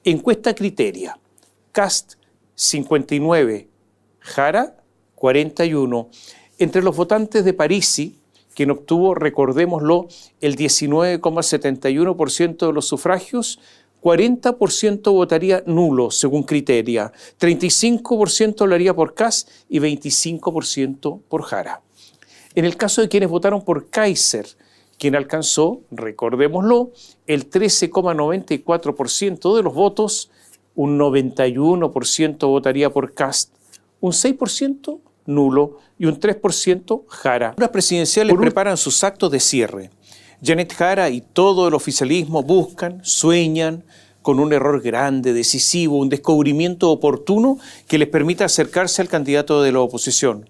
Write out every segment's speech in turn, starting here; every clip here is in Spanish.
Encuesta Criteria. Kast 59, Jara 41. Entre los votantes de Parisi, quien obtuvo, recordémoslo, el 19,71% de los sufragios, 40% votaría nulo, según Criteria, 35% lo haría por Kast y 25% por Jara. En el caso de quienes votaron por Kaiser, quien alcanzó, recordémoslo, el 13,94% de los votos, un 91% votaría por Kast, un 6% nulo y un 3% Jara. Las presidenciales preparan sus actos de cierre. Janet Jara y todo el oficialismo buscan, sueñan con un error grande, decisivo, un descubrimiento oportuno que les permita acercarse al candidato de la oposición.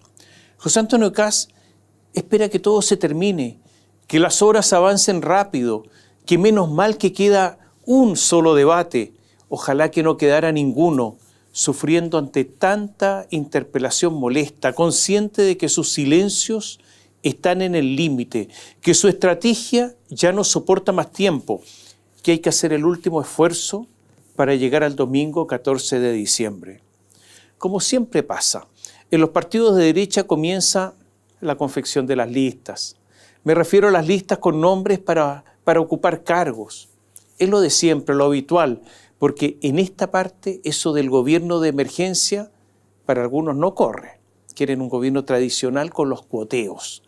José Antonio Kast espera que todo se termine, que las horas avancen rápido, que menos mal que queda un solo debate, ojalá que no quedara ninguno, sufriendo ante tanta interpelación molesta, consciente de que sus silencios están en el límite, que su estrategia ya no soporta más tiempo, que hay que hacer el último esfuerzo para llegar al domingo 14 de diciembre. Como siempre pasa, en los partidos de derecha comienza la confección de las listas. Me refiero a las listas con nombres para ocupar cargos. Es lo de siempre, lo habitual, porque en esta parte eso del gobierno de emergencia para algunos no corre. Quieren un gobierno tradicional con los cuoteos.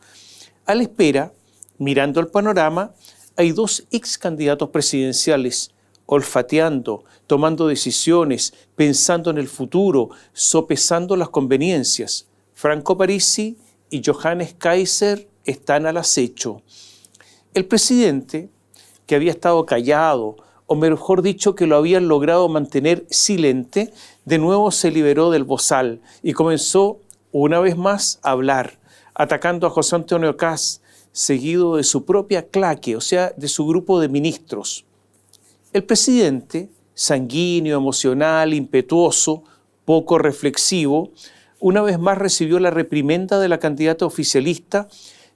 A la espera, mirando el panorama, hay dos ex candidatos presidenciales olfateando, tomando decisiones, pensando en el futuro, sopesando las conveniencias. Franco Parisi y Johannes Kaiser están al acecho. El presidente, que había estado callado, o mejor dicho, que lo habían logrado mantener silente, de nuevo se liberó del bozal y comenzó una vez más a hablar, atacando a José Antonio Kast, seguido de su propia claque, o sea, de su grupo de ministros. El presidente, sanguíneo, emocional, impetuoso, poco reflexivo, una vez más recibió la reprimenda de la candidata oficialista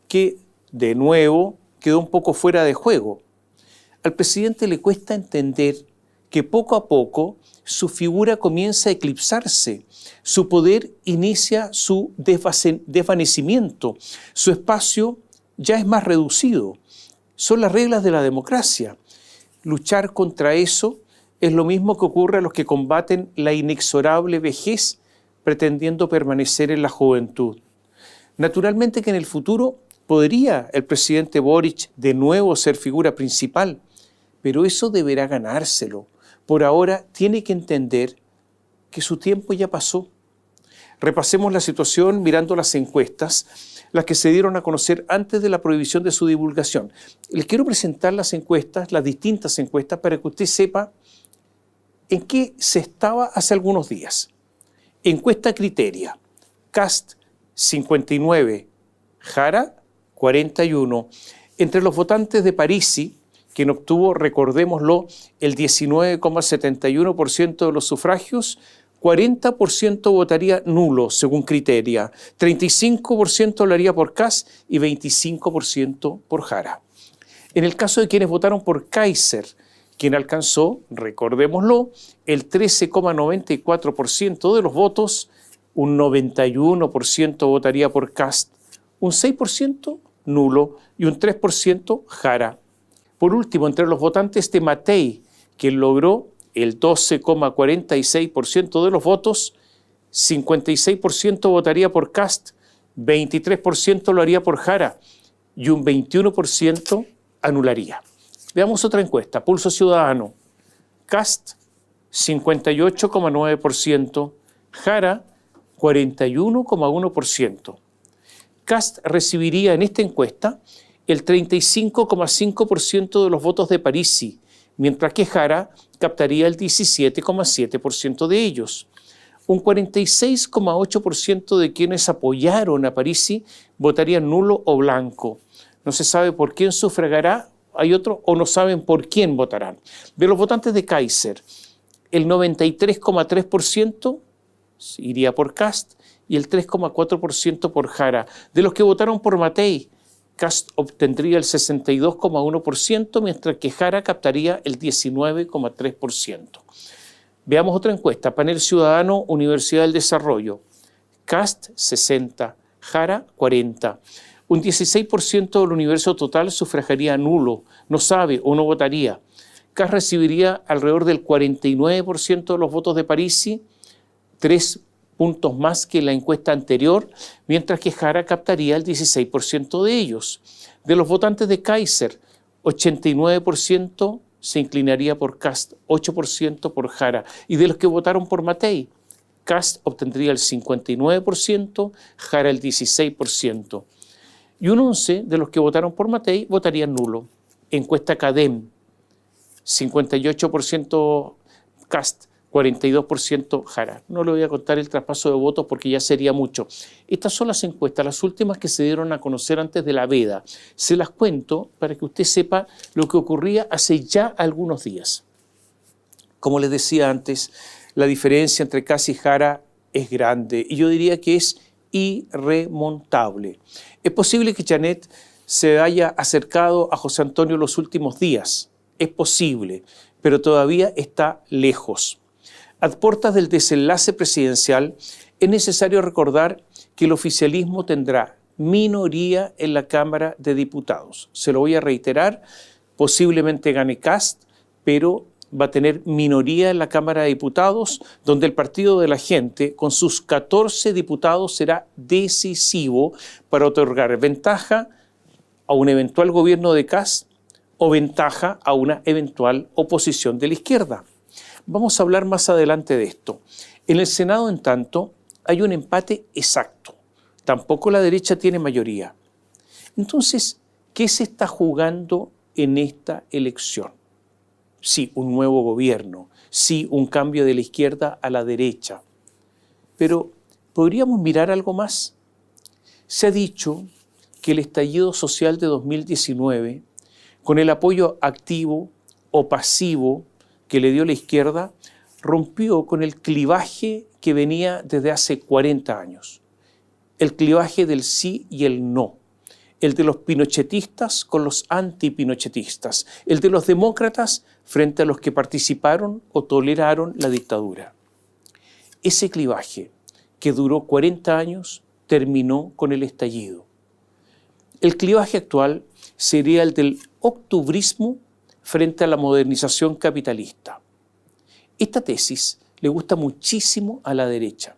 que, de nuevo, quedó un poco fuera de juego. Al presidente le cuesta entender que poco a poco su figura comienza a eclipsarse, su poder inicia su desvanecimiento, su espacio ya es más reducido. Son las reglas de la democracia. Luchar contra eso es lo mismo que ocurre a los que combaten la inexorable vejez pretendiendo permanecer en la juventud. Naturalmente que en el futuro podría el presidente Boric de nuevo ser figura principal, pero eso deberá ganárselo. Por ahora tiene que entender que su tiempo ya pasó. Repasemos la situación mirando las encuestas, las que se dieron a conocer antes de la prohibición de su divulgación. Les quiero presentar las encuestas, las distintas encuestas, para que usted sepa en qué se estaba hace algunos días. Encuesta Criteria. Kast 59, Jara 41. Entre los votantes de Parisi, quien obtuvo, recordémoslo, el 19,71% de los sufragios, 40% votaría nulo, según Criteria, 35% lo haría por Kast y 25% por Jara. En el caso de quienes votaron por Kaiser, quien alcanzó, recordémoslo, el 13,94% de los votos, un 91% votaría por Kast, un 6% nulo y un 3% Jara. Por último, entre los votantes de Matei, quien logró el 12,46% de los votos, 56% votaría por Kast, 23% lo haría por Jara y un 21% anularía. Veamos otra encuesta. Pulso Ciudadano. Kast, 58,9%. Jara, 41,1%. Kast recibiría en esta encuesta el 35,5% de los votos de Parisi, mientras que Jara captaría el 17,7% de ellos. Un 46,8% de quienes apoyaron a Parisi votarían nulo o blanco. No se sabe por quién sufragará, hay otro, o no saben por quién votarán. De los votantes de Kaiser, el 93,3% iría por Kast y el 3,4% por Jara. De los que votaron por Matei, Kast obtendría el 62,1%, mientras que Jara captaría el 19,3%. Veamos otra encuesta. Panel Ciudadano, Universidad del Desarrollo. Kast, 60. Jara, 40. Un 16% del universo total sufragaría nulo, no sabe o no votaría. Kast recibiría alrededor del 49% de los votos de Parisi, 3 puntos más que en la encuesta anterior, mientras que Jara captaría el 16% de ellos. De los votantes de Kaiser, 89% se inclinaría por Kast, 8% por Jara. Y de los que votaron por Matei, Kast obtendría el 59%, Jara el 16%. Y un 11% de los que votaron por Matei votarían nulo. Encuesta CADEM, 58% Kast, 42% Jara. No le voy a contar el traspaso de votos porque ya sería mucho. Estas son las encuestas, las últimas que se dieron a conocer antes de la veda. Se las cuento para que usted sepa lo que ocurría hace ya algunos días. Como les decía antes, la diferencia entre Kast y Jara es grande y yo diría que es irremontable. Es posible que Janet se haya acercado a José Antonio los últimos días. Es posible, pero todavía está lejos. A puertas del desenlace presidencial, es necesario recordar que el oficialismo tendrá minoría en la Cámara de Diputados. Se lo voy a reiterar, posiblemente gane Kast, pero va a tener minoría en la Cámara de Diputados, donde el Partido de la Gente, con sus 14 diputados, será decisivo para otorgar ventaja a un eventual gobierno de Kast o ventaja a una eventual oposición de la izquierda. Vamos a hablar más adelante de esto. En el Senado, en tanto, hay un empate exacto. Tampoco la derecha tiene mayoría. Entonces, ¿qué se está jugando en esta elección? Sí, un nuevo gobierno, sí, un cambio de la izquierda a la derecha. Pero, ¿podríamos mirar algo más? Se ha dicho que el estallido social de 2019, con el apoyo activo o pasivo que le dio la izquierda, rompió con el clivaje que venía desde hace 40 años. El clivaje del sí y el no. El de los pinochetistas con los antipinochetistas. El de los demócratas frente a los que participaron o toleraron la dictadura. Ese clivaje, que duró 40 años, terminó con el estallido. El clivaje actual sería el del octubrismo frente a la modernización capitalista. Esta tesis le gusta muchísimo a la derecha,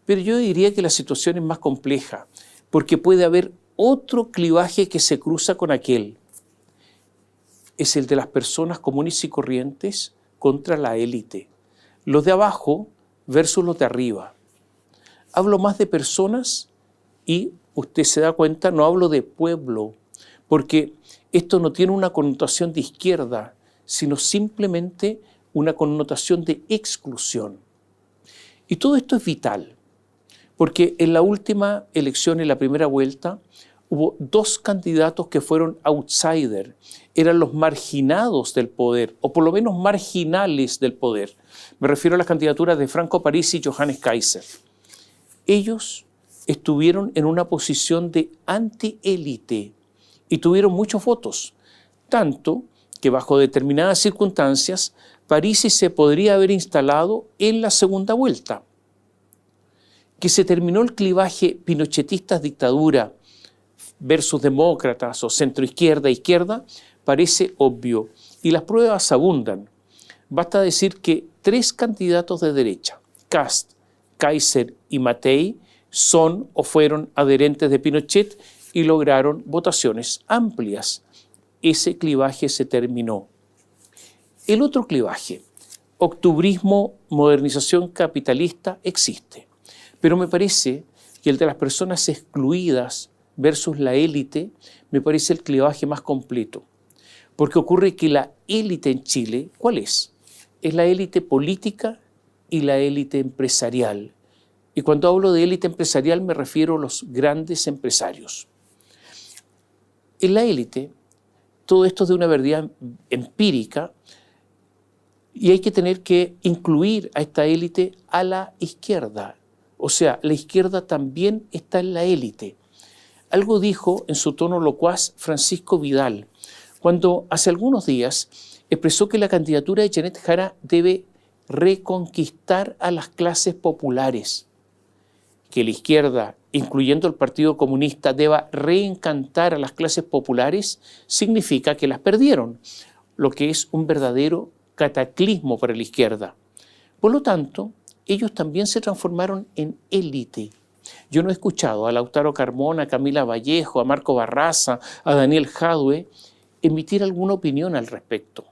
pero yo diría que la situación es más compleja, porque puede haber otro clivaje que se cruza con aquel. Es el de las personas comunes y corrientes contra la élite, los de abajo versus los de arriba. Hablo más de personas y usted se da cuenta, no hablo de pueblo, porque esto no tiene una connotación de izquierda, sino simplemente una connotación de exclusión. Y todo esto es vital, porque en la última elección, en la primera vuelta, hubo 2 candidatos que fueron outsider, eran los marginados del poder, o por lo menos marginales del poder. Me refiero a las candidaturas de Franco Parisi y Johannes Kaiser. Ellos estuvieron en una posición de antiélite y tuvieron muchos votos, tanto que bajo determinadas circunstancias Parisi se podría haber instalado en la segunda vuelta. Que se terminó el clivaje pinochetistas-dictadura versus demócratas o centroizquierda-izquierda parece obvio y las pruebas abundan. Basta decir que 3 candidatos de derecha, Kast, Kaiser y Matei, son o fueron adherentes de Pinochet y lograron votaciones amplias. Ese clivaje se terminó. El otro clivaje, octubrismo, modernización capitalista, existe. Pero me parece que el de las personas excluidas versus la élite me parece el clivaje más completo. Porque ocurre que la élite en Chile, ¿cuál es? Es la élite política y la élite empresarial. Y cuando hablo de élite empresarial me refiero a los grandes empresarios. En la élite, todo esto es de una verdad empírica y hay que tener que incluir a esta élite a la izquierda. O sea, la izquierda también está en la élite. Algo dijo en su tono locuaz Francisco Vidal, cuando hace algunos días expresó que la candidatura de Janet Jara debe reconquistar a las clases populares. Que la izquierda, incluyendo el Partido Comunista, deba reencantar a las clases populares, significa que las perdieron, lo que es un verdadero cataclismo para la izquierda. Por lo tanto, ellos también se transformaron en élite. Yo no he escuchado a Lautaro Carmona, a Camila Vallejo, a Marco Barraza, a Daniel Jadue emitir alguna opinión al respecto.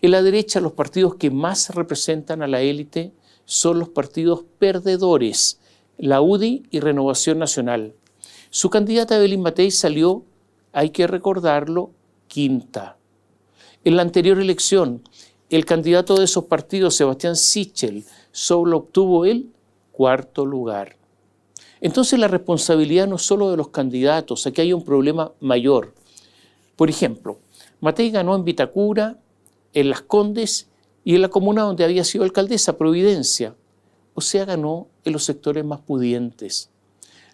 En la derecha, los partidos que más representan a la élite son los partidos perdedores, la UDI y Renovación Nacional. Su candidata Evelyn Matei salió, hay que recordarlo, quinta. En la anterior elección, el candidato de esos partidos, Sebastián Sichel, solo obtuvo el cuarto lugar. Entonces la responsabilidad no es solo de los candidatos, aquí hay un problema mayor. Por ejemplo, Matei ganó en Vitacura, en Las Condes y en la comuna donde había sido alcaldesa, Providencia. O sea, ganó en los sectores más pudientes.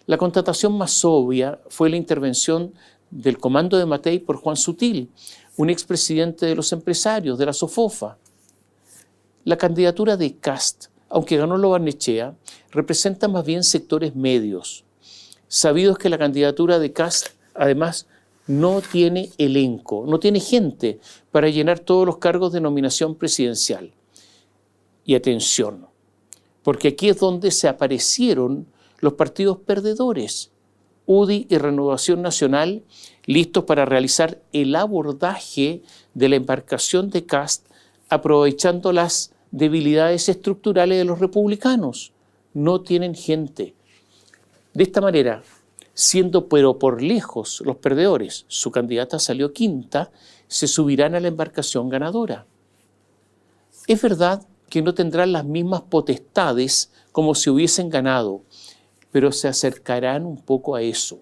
La contratación más obvia fue la intervención del comando de Matei por Juan Sutil, un expresidente de los empresarios, de la SOFOFA. La candidatura de Kast, aunque ganó Lo Barnechea, representa más bien sectores medios. Sabido es que la candidatura de Kast, además, no tiene elenco, no tiene gente para llenar todos los cargos de nominación presidencial. Y atención, porque aquí es donde se aparecieron los partidos perdedores, UDI y Renovación Nacional, listos para realizar el abordaje de la embarcación de Kast, aprovechando las debilidades estructurales de los republicanos. No tienen gente. De esta manera, siendo pero por lejos los perdedores, su candidata salió quinta, se subirán a la embarcación ganadora. Es verdad que no tendrán las mismas potestades como si hubiesen ganado, pero se acercarán un poco a eso.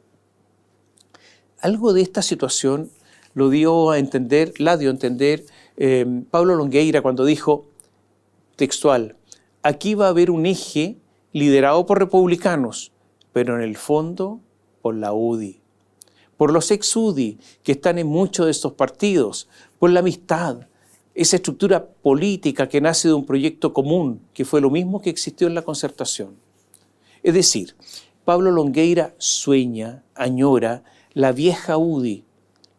Algo de esta situación la dio a entender Pablo Longueira cuando dijo, textual, aquí va a haber un eje liderado por republicanos, pero en el fondo por la UDI, por los ex-UDI que están en muchos de estos partidos, por la amistad, esa estructura política que nace de un proyecto común, que fue lo mismo que existió en la Concertación. Es decir, Pablo Longueira sueña, añora la vieja UDI,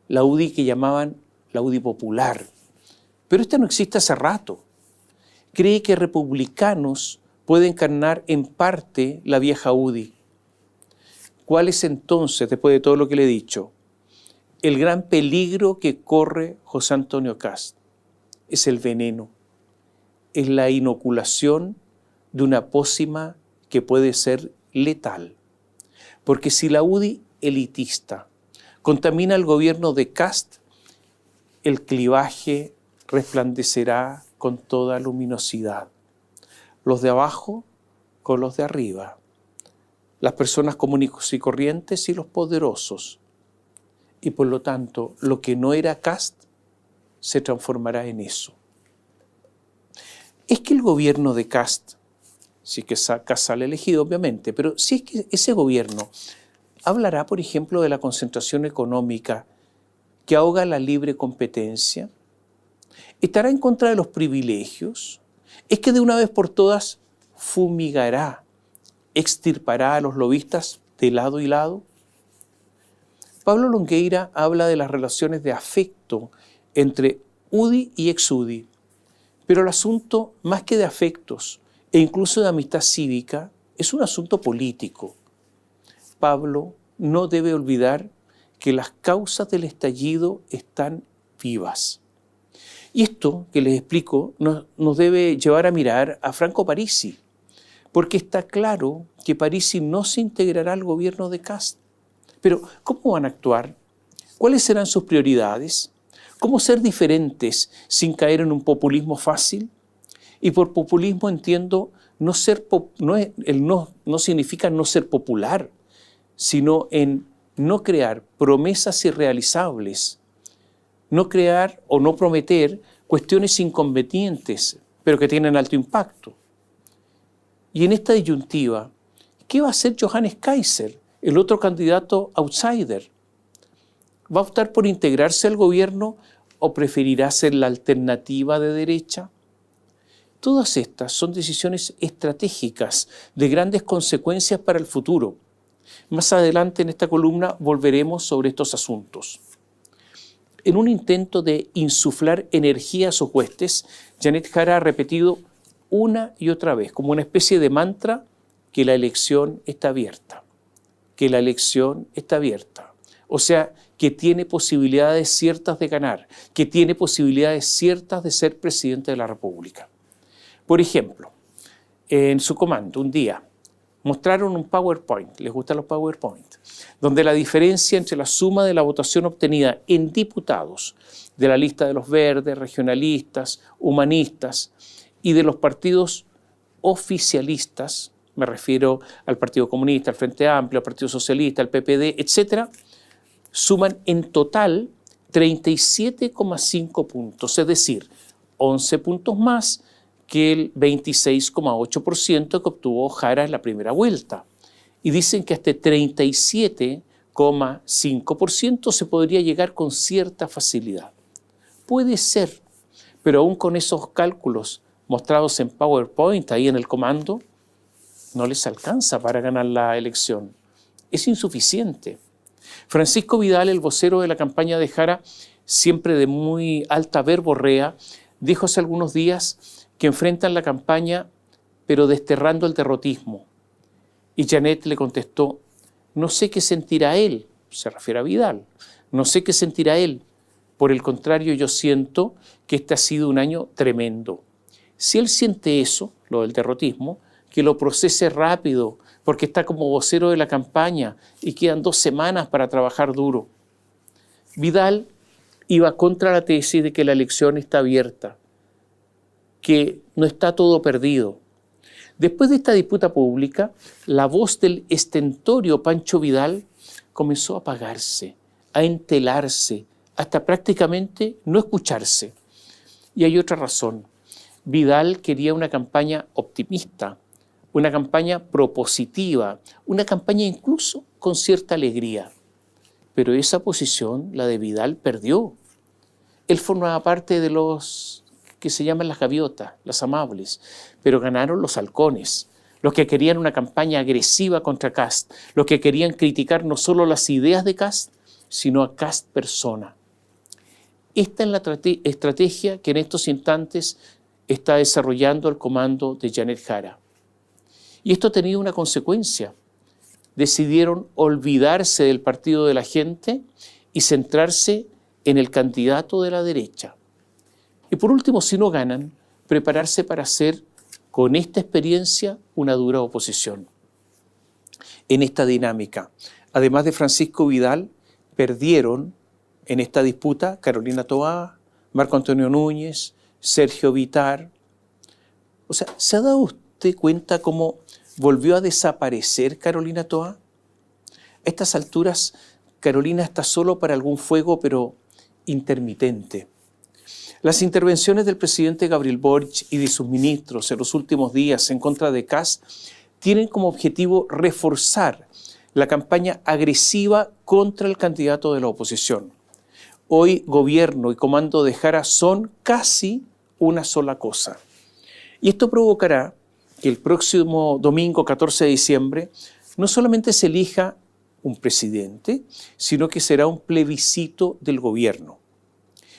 la UDI que llamaban la UDI popular. Pero esta no existe hace rato. Cree que republicanos pueden encarnar en parte la vieja UDI. ¿Cuál es entonces, después de todo lo que le he dicho, el gran peligro que corre José Antonio Kast? Es el veneno, es la inoculación de una pócima que puede ser letal. Porque si la UDI elitista contamina el gobierno de Kast, el clivaje resplandecerá con toda luminosidad. Los de abajo con los de arriba. Las personas comunes y corrientes y los poderosos. Y por lo tanto, lo que no era Kast se transformará en eso. Es que el gobierno de Kast, si es que Kast sale elegido obviamente, pero si es que ese gobierno hablará, por ejemplo, de la concentración económica que ahoga la libre competencia, estará en contra de los privilegios, es que de una vez por todas fumigará, extirpará a los lobistas de lado y lado. Pablo Longueira habla de las relaciones de afecto entre UDI y ex-UDI, pero el asunto, más que de afectos e incluso de amistad cívica, es un asunto político. Pablo no debe olvidar que las causas del estallido están vivas. Y esto que les explico nos debe llevar a mirar a Franco Parisi, porque está claro que Parisi no se integrará al gobierno de Kast. Pero, ¿cómo van a actuar? ¿Cuáles serán sus prioridades? ¿Cómo ser diferentes sin caer en un populismo fácil? Y por populismo entiendo no significa no ser popular, sino en no crear promesas irrealizables, no crear o no prometer cuestiones inconvenientes, pero que tienen alto impacto. Y en esta disyuntiva, ¿qué va a hacer Johannes Kaiser, el otro candidato outsider? ¿Va a optar por integrarse al gobierno o preferirá ser la alternativa de derecha? Todas estas son decisiones estratégicas de grandes consecuencias para el futuro. Más adelante en esta columna volveremos sobre estos asuntos. En un intento de insuflar energía a sus huestes, Janet Jara ha repetido una y otra vez, como una especie de mantra, que la elección está abierta, que la elección está abierta. O sea, que tiene posibilidades ciertas de ganar, que tiene posibilidades ciertas de ser presidente de la República. Por ejemplo, en su comando, un día, mostraron un PowerPoint, les gustan los PowerPoint, donde la diferencia entre la suma de la votación obtenida en diputados de la lista de los verdes, regionalistas, humanistas y de los partidos oficialistas, me refiero al Partido Comunista, al Frente Amplio, al Partido Socialista, al PPD, etc., suman en total 37,5 puntos, es decir, 11 puntos más que el 26,8% que obtuvo Jara en la primera vuelta. Y dicen que hasta 37,5% se podría llegar con cierta facilidad. Puede ser, pero aún con esos cálculos mostrados en PowerPoint, ahí en el comando, no les alcanza para ganar la elección. Es insuficiente. Francisco Vidal, el vocero de la campaña de Jara, siempre de muy alta verborrea, dijo hace algunos días que enfrentan la campaña pero desterrando el derrotismo. Y Janet le contestó, no sé qué sentirá él, se refiere a Vidal, no sé qué sentirá él. Por el contrario, yo siento que este ha sido un año tremendo. Si él siente eso, lo del derrotismo, que lo procese rápido, porque está como vocero de la campaña y quedan 2 semanas para trabajar duro. Vidal iba contra la tesis de que la elección está abierta, que no está todo perdido. Después de esta disputa pública, la voz del estentorio Pancho Vidal comenzó a apagarse, a entelarse, hasta prácticamente no escucharse. Y hay otra razón. Vidal quería una campaña optimista, una campaña propositiva, una campaña incluso con cierta alegría. Pero esa posición, la de Vidal, perdió. Él formaba parte de los que se llaman las gaviotas, las amables, pero ganaron los halcones, los que querían una campaña agresiva contra Kast, los que querían criticar no solo las ideas de Kast, sino a Kast persona. Esta es la estrategia que en estos instantes está desarrollando el comando de Janet Jara. Y esto ha tenido una consecuencia. Decidieron olvidarse del partido de la gente y centrarse en el candidato de la derecha. Y por último, si no ganan, prepararse para hacer con esta experiencia una dura oposición. En esta dinámica, además de Francisco Vidal, perdieron en esta disputa Carolina Toá, Marco Antonio Núñez, Sergio Vitar. O sea, ¿se ha dado usted cuenta cómo volvió a desaparecer Carolina Toá? A estas alturas, Carolina está solo para algún fuego, pero intermitente. Las intervenciones del presidente Gabriel Boric y de sus ministros en los últimos días en contra de Kast tienen como objetivo reforzar la campaña agresiva contra el candidato de la oposición. Hoy gobierno y comando de Jara son casi una sola cosa. Y esto provocará que el próximo domingo 14 de diciembre no solamente se elija un presidente, sino que será un plebiscito del gobierno.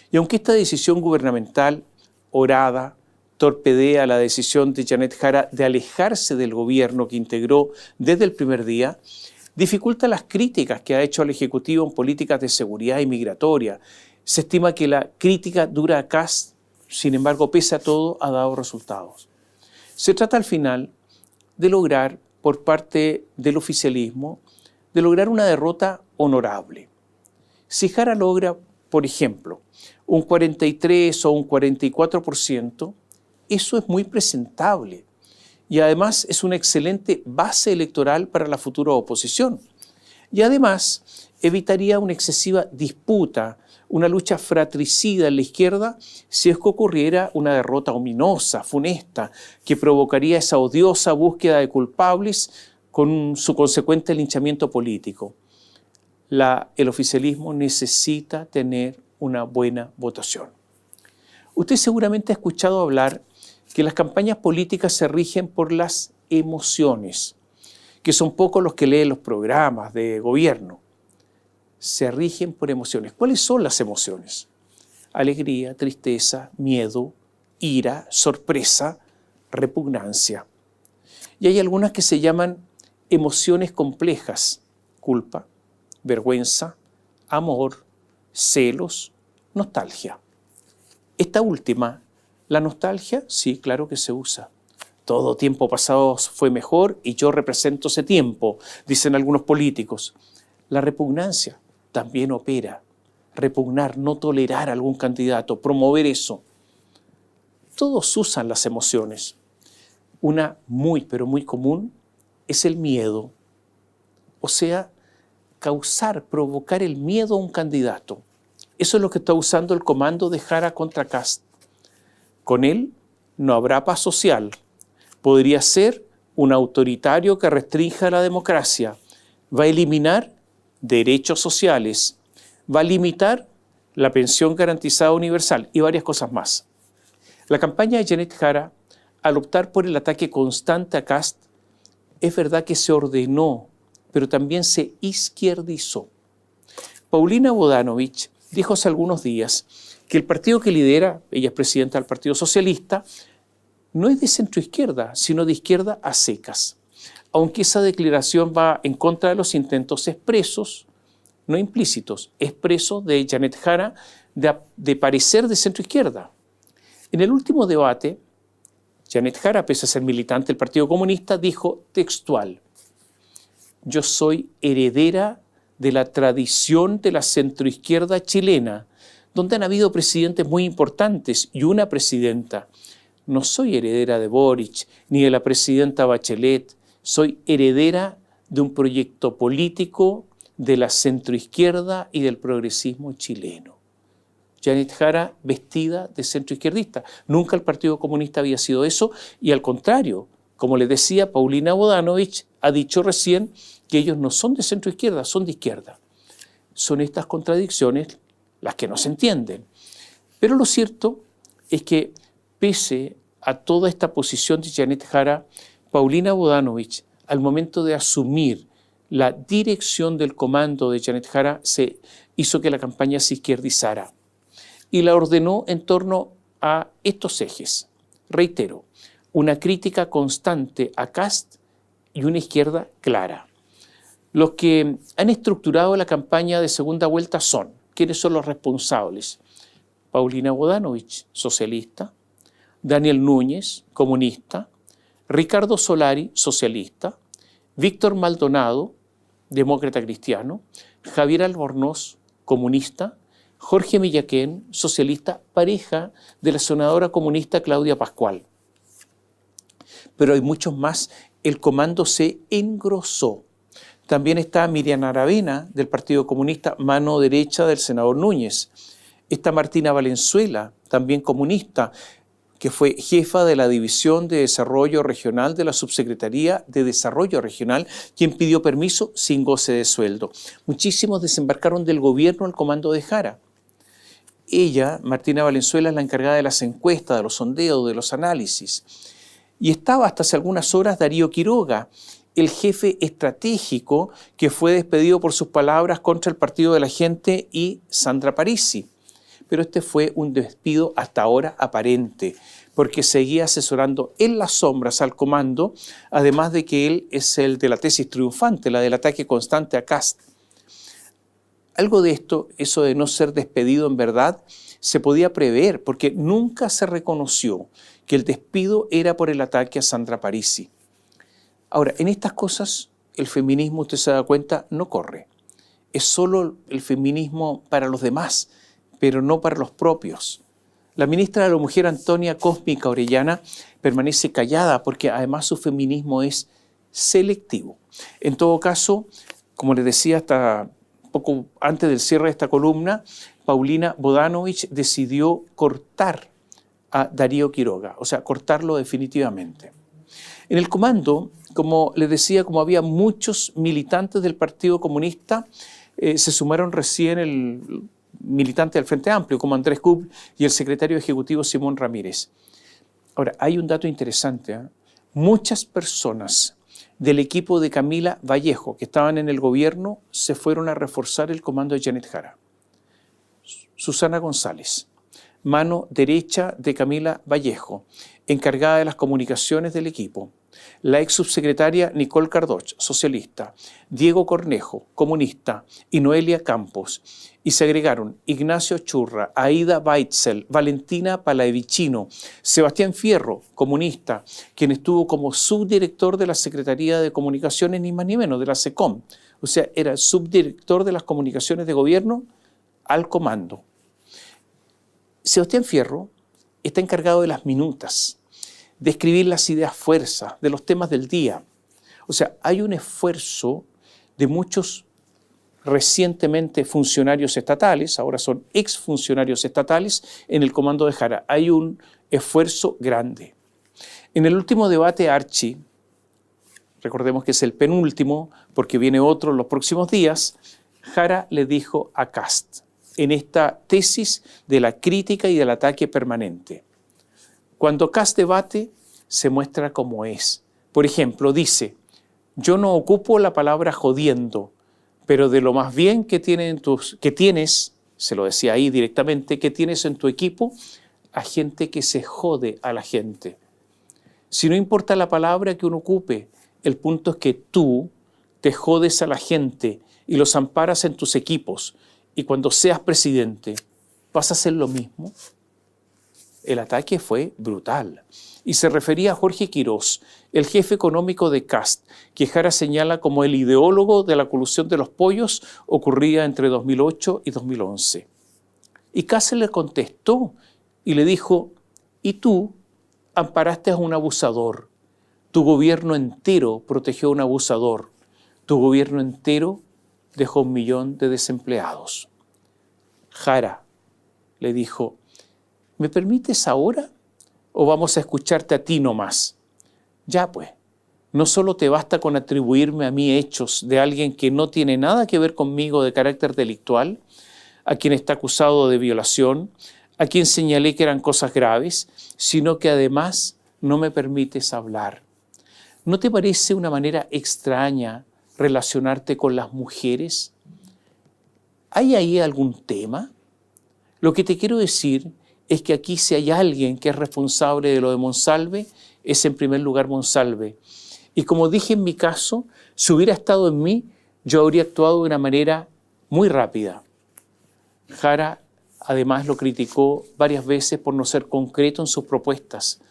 Y aunque esta decisión gubernamental, orada, torpedea la decisión de Janet Jara de alejarse del gobierno que integró desde el primer día, dificulta las críticas que ha hecho al Ejecutivo en políticas de seguridad y migratoria. Se estima que la crítica dura a Kast, sin embargo, pese a todo, ha dado resultados. Se trata al final de lograr, por parte del oficialismo, de lograr una derrota honorable. Si Jara logra, por ejemplo, un 43 o un 44%, eso es muy presentable y además es una excelente base electoral para la futura oposición. Y además evitaría una excesiva disputa, una lucha fratricida en la izquierda si es que ocurriera una derrota ominosa, funesta, que provocaría esa odiosa búsqueda de culpables con su consecuente linchamiento político. El oficialismo necesita tener una buena votación. Usted seguramente ha escuchado hablar que las campañas políticas se rigen por las emociones, que son pocos los que leen los programas de gobierno. Se rigen por emociones. ¿Cuáles son las emociones? Alegría, tristeza, miedo, ira, sorpresa, repugnancia. Y hay algunas que se llaman emociones complejas: culpa, vergüenza, amor, celos, nostalgia. Esta última, la nostalgia, sí, claro que se usa. Todo tiempo pasado fue mejor y yo represento ese tiempo, dicen algunos políticos. La repugnancia también opera. Repugnar, no tolerar a algún candidato, promover eso. Todos usan las emociones. Una muy, pero muy común es el miedo. O sea, provocar el miedo a un candidato. Eso es lo que está usando el comando de Jara contra Kast. Con él no habrá paz social. Podría ser un autoritario que restrinja la democracia. Va a eliminar derechos sociales. Va a limitar la pensión garantizada universal y varias cosas más. La campaña de Janet Jara, al optar por el ataque constante a Kast, es verdad que se ordenó, pero también se izquierdizó. Paulina Bodanovich dijo hace algunos días que el partido que lidera, ella es presidenta del Partido Socialista, no es de centroizquierda, sino de izquierda a secas. Aunque esa declaración va en contra de los intentos expresos, no implícitos, expresos de Janet Jara de parecer de centroizquierda. En el último debate, Janet Jara, pese a ser militante del Partido Comunista, dijo textual: yo soy heredera de la tradición de la centroizquierda chilena, donde han habido presidentes muy importantes y una presidenta. No soy heredera de Boric ni de la presidenta Bachelet, soy heredera de un proyecto político de la centroizquierda y del progresismo chileno. Janet Jara vestida de centroizquierdista. Nunca el Partido Comunista había sido eso y al contrario, como les decía, Paulina Bodanovich ha dicho recién que ellos no son de centroizquierda, son de izquierda. Son estas contradicciones las que no se entienden. Pero lo cierto es que pese a toda esta posición de Janet Jara, Paulina Bodanovich, al momento de asumir la dirección del comando de Janet Jara, se hizo que la campaña se izquierdizara y la ordenó en torno a estos ejes. Reitero, una crítica constante a Kast y una izquierda clara. Los que han estructurado la campaña de segunda vuelta son, ¿quiénes son los responsables? Paulina Bodanovich, socialista; Daniel Núñez, comunista; Ricardo Solari, socialista; Víctor Maldonado, demócrata cristiano; Javier Albornoz, comunista; Jorge Millaquén, socialista, pareja de la senadora comunista Claudia Pascual. Pero hay muchos más. El comando se engrosó. También está Miriam Aravena, del Partido Comunista, mano derecha del senador Núñez. Está Martina Valenzuela, también comunista, que fue jefa de la División de Desarrollo Regional de la Subsecretaría de Desarrollo Regional, quien pidió permiso sin goce de sueldo. Muchísimos desembarcaron del gobierno al comando de Jara. Ella, Martina Valenzuela, es la encargada de las encuestas, de los sondeos, de los análisis. Y estaba hasta hace algunas horas Darío Quiroga, el jefe estratégico que fue despedido por sus palabras contra el Partido de la Gente y Sandra Parisi. Pero este fue un despido hasta ahora aparente, porque seguía asesorando en las sombras al comando, además de que él es el de la tesis triunfante, la del ataque constante a Kast. Algo de esto, eso de no ser despedido en verdad, se podía prever, porque nunca se reconoció que el despido era por el ataque a Sandra Parisi. Ahora, en estas cosas, el feminismo, usted se da cuenta, no corre. Es solo el feminismo para los demás, pero no para los propios. La ministra de la Mujer, Antonia Cósmica Orellana, permanece callada porque además su feminismo es selectivo. En todo caso, como les decía hasta poco antes del cierre de esta columna, Paulina Bodanovich decidió cortar a Darío Quiroga, o sea, cortarlo definitivamente. En el comando, como les decía, como había muchos militantes del Partido Comunista, se sumaron recién el militante del Frente Amplio, como Andrés Kupp y el secretario ejecutivo Simón Ramírez. Ahora, hay un dato interesante, ¿eh? Muchas personas del equipo de Camila Vallejo que estaban en el gobierno se fueron a reforzar el comando de Janet Jara. Susana González, mano derecha de Camila Vallejo, encargada de las comunicaciones del equipo. La ex subsecretaria Nicole Cardoch, socialista, Diego Cornejo, comunista, y Noelia Campos. Y se agregaron Ignacio Churra, Aida Weitzel, Valentina Palavicino, Sebastián Fierro, comunista, quien estuvo como subdirector de la Secretaría de Comunicaciones, ni más ni menos, de la SECOM. O sea, era el subdirector de las comunicaciones de gobierno al comando. Sebastián Fierro está encargado de las minutas, de escribir las ideas fuerzas, de los temas del día. O sea, hay un esfuerzo de muchos recientemente funcionarios estatales, ahora son exfuncionarios estatales, en el comando de Jara. Hay un esfuerzo grande. En el último debate Archi, recordemos que es el penúltimo, porque viene otro en los próximos días, Jara le dijo a Kast, en esta tesis de la crítica y del ataque permanente. Cuando Kast debate, se muestra como es. Por ejemplo, dice, yo no ocupo la palabra jodiendo, pero de lo más bien que tienes, se lo decía ahí directamente, que tienes en tu equipo a gente que se jode a la gente. Si no importa la palabra que uno ocupe, el punto es que tú te jodes a la gente y los amparas en tus equipos. Y cuando seas presidente, ¿vas a hacer lo mismo? El ataque fue brutal. Y se refería a Jorge Quirós, el jefe económico de Kast, que Jara señala como el ideólogo de la colusión de los pollos ocurrida entre 2008 y 2011. Y Kast le contestó y le dijo, y tú amparaste a un abusador, tu gobierno entero protegió a un abusador, tu gobierno entero dejó 1 millón de desempleados. Jara le dijo, ¿me permites ahora o vamos a escucharte a ti nomás? Ya pues, no solo te basta con atribuirme a mí hechos de alguien que no tiene nada que ver conmigo de carácter delictual, a quien está acusado de violación, a quien señalé que eran cosas graves, sino que además no me permites hablar. ¿No te parece una manera extraña relacionarte con las mujeres? ¿Hay ahí algún tema? Lo que te quiero decir es que aquí si hay alguien que es responsable de lo de Monsalve, es en primer lugar Monsalve. Y como dije en mi caso, si hubiera estado en mí, yo habría actuado de una manera muy rápida. Jara además lo criticó varias veces por no ser concreto en sus propuestas.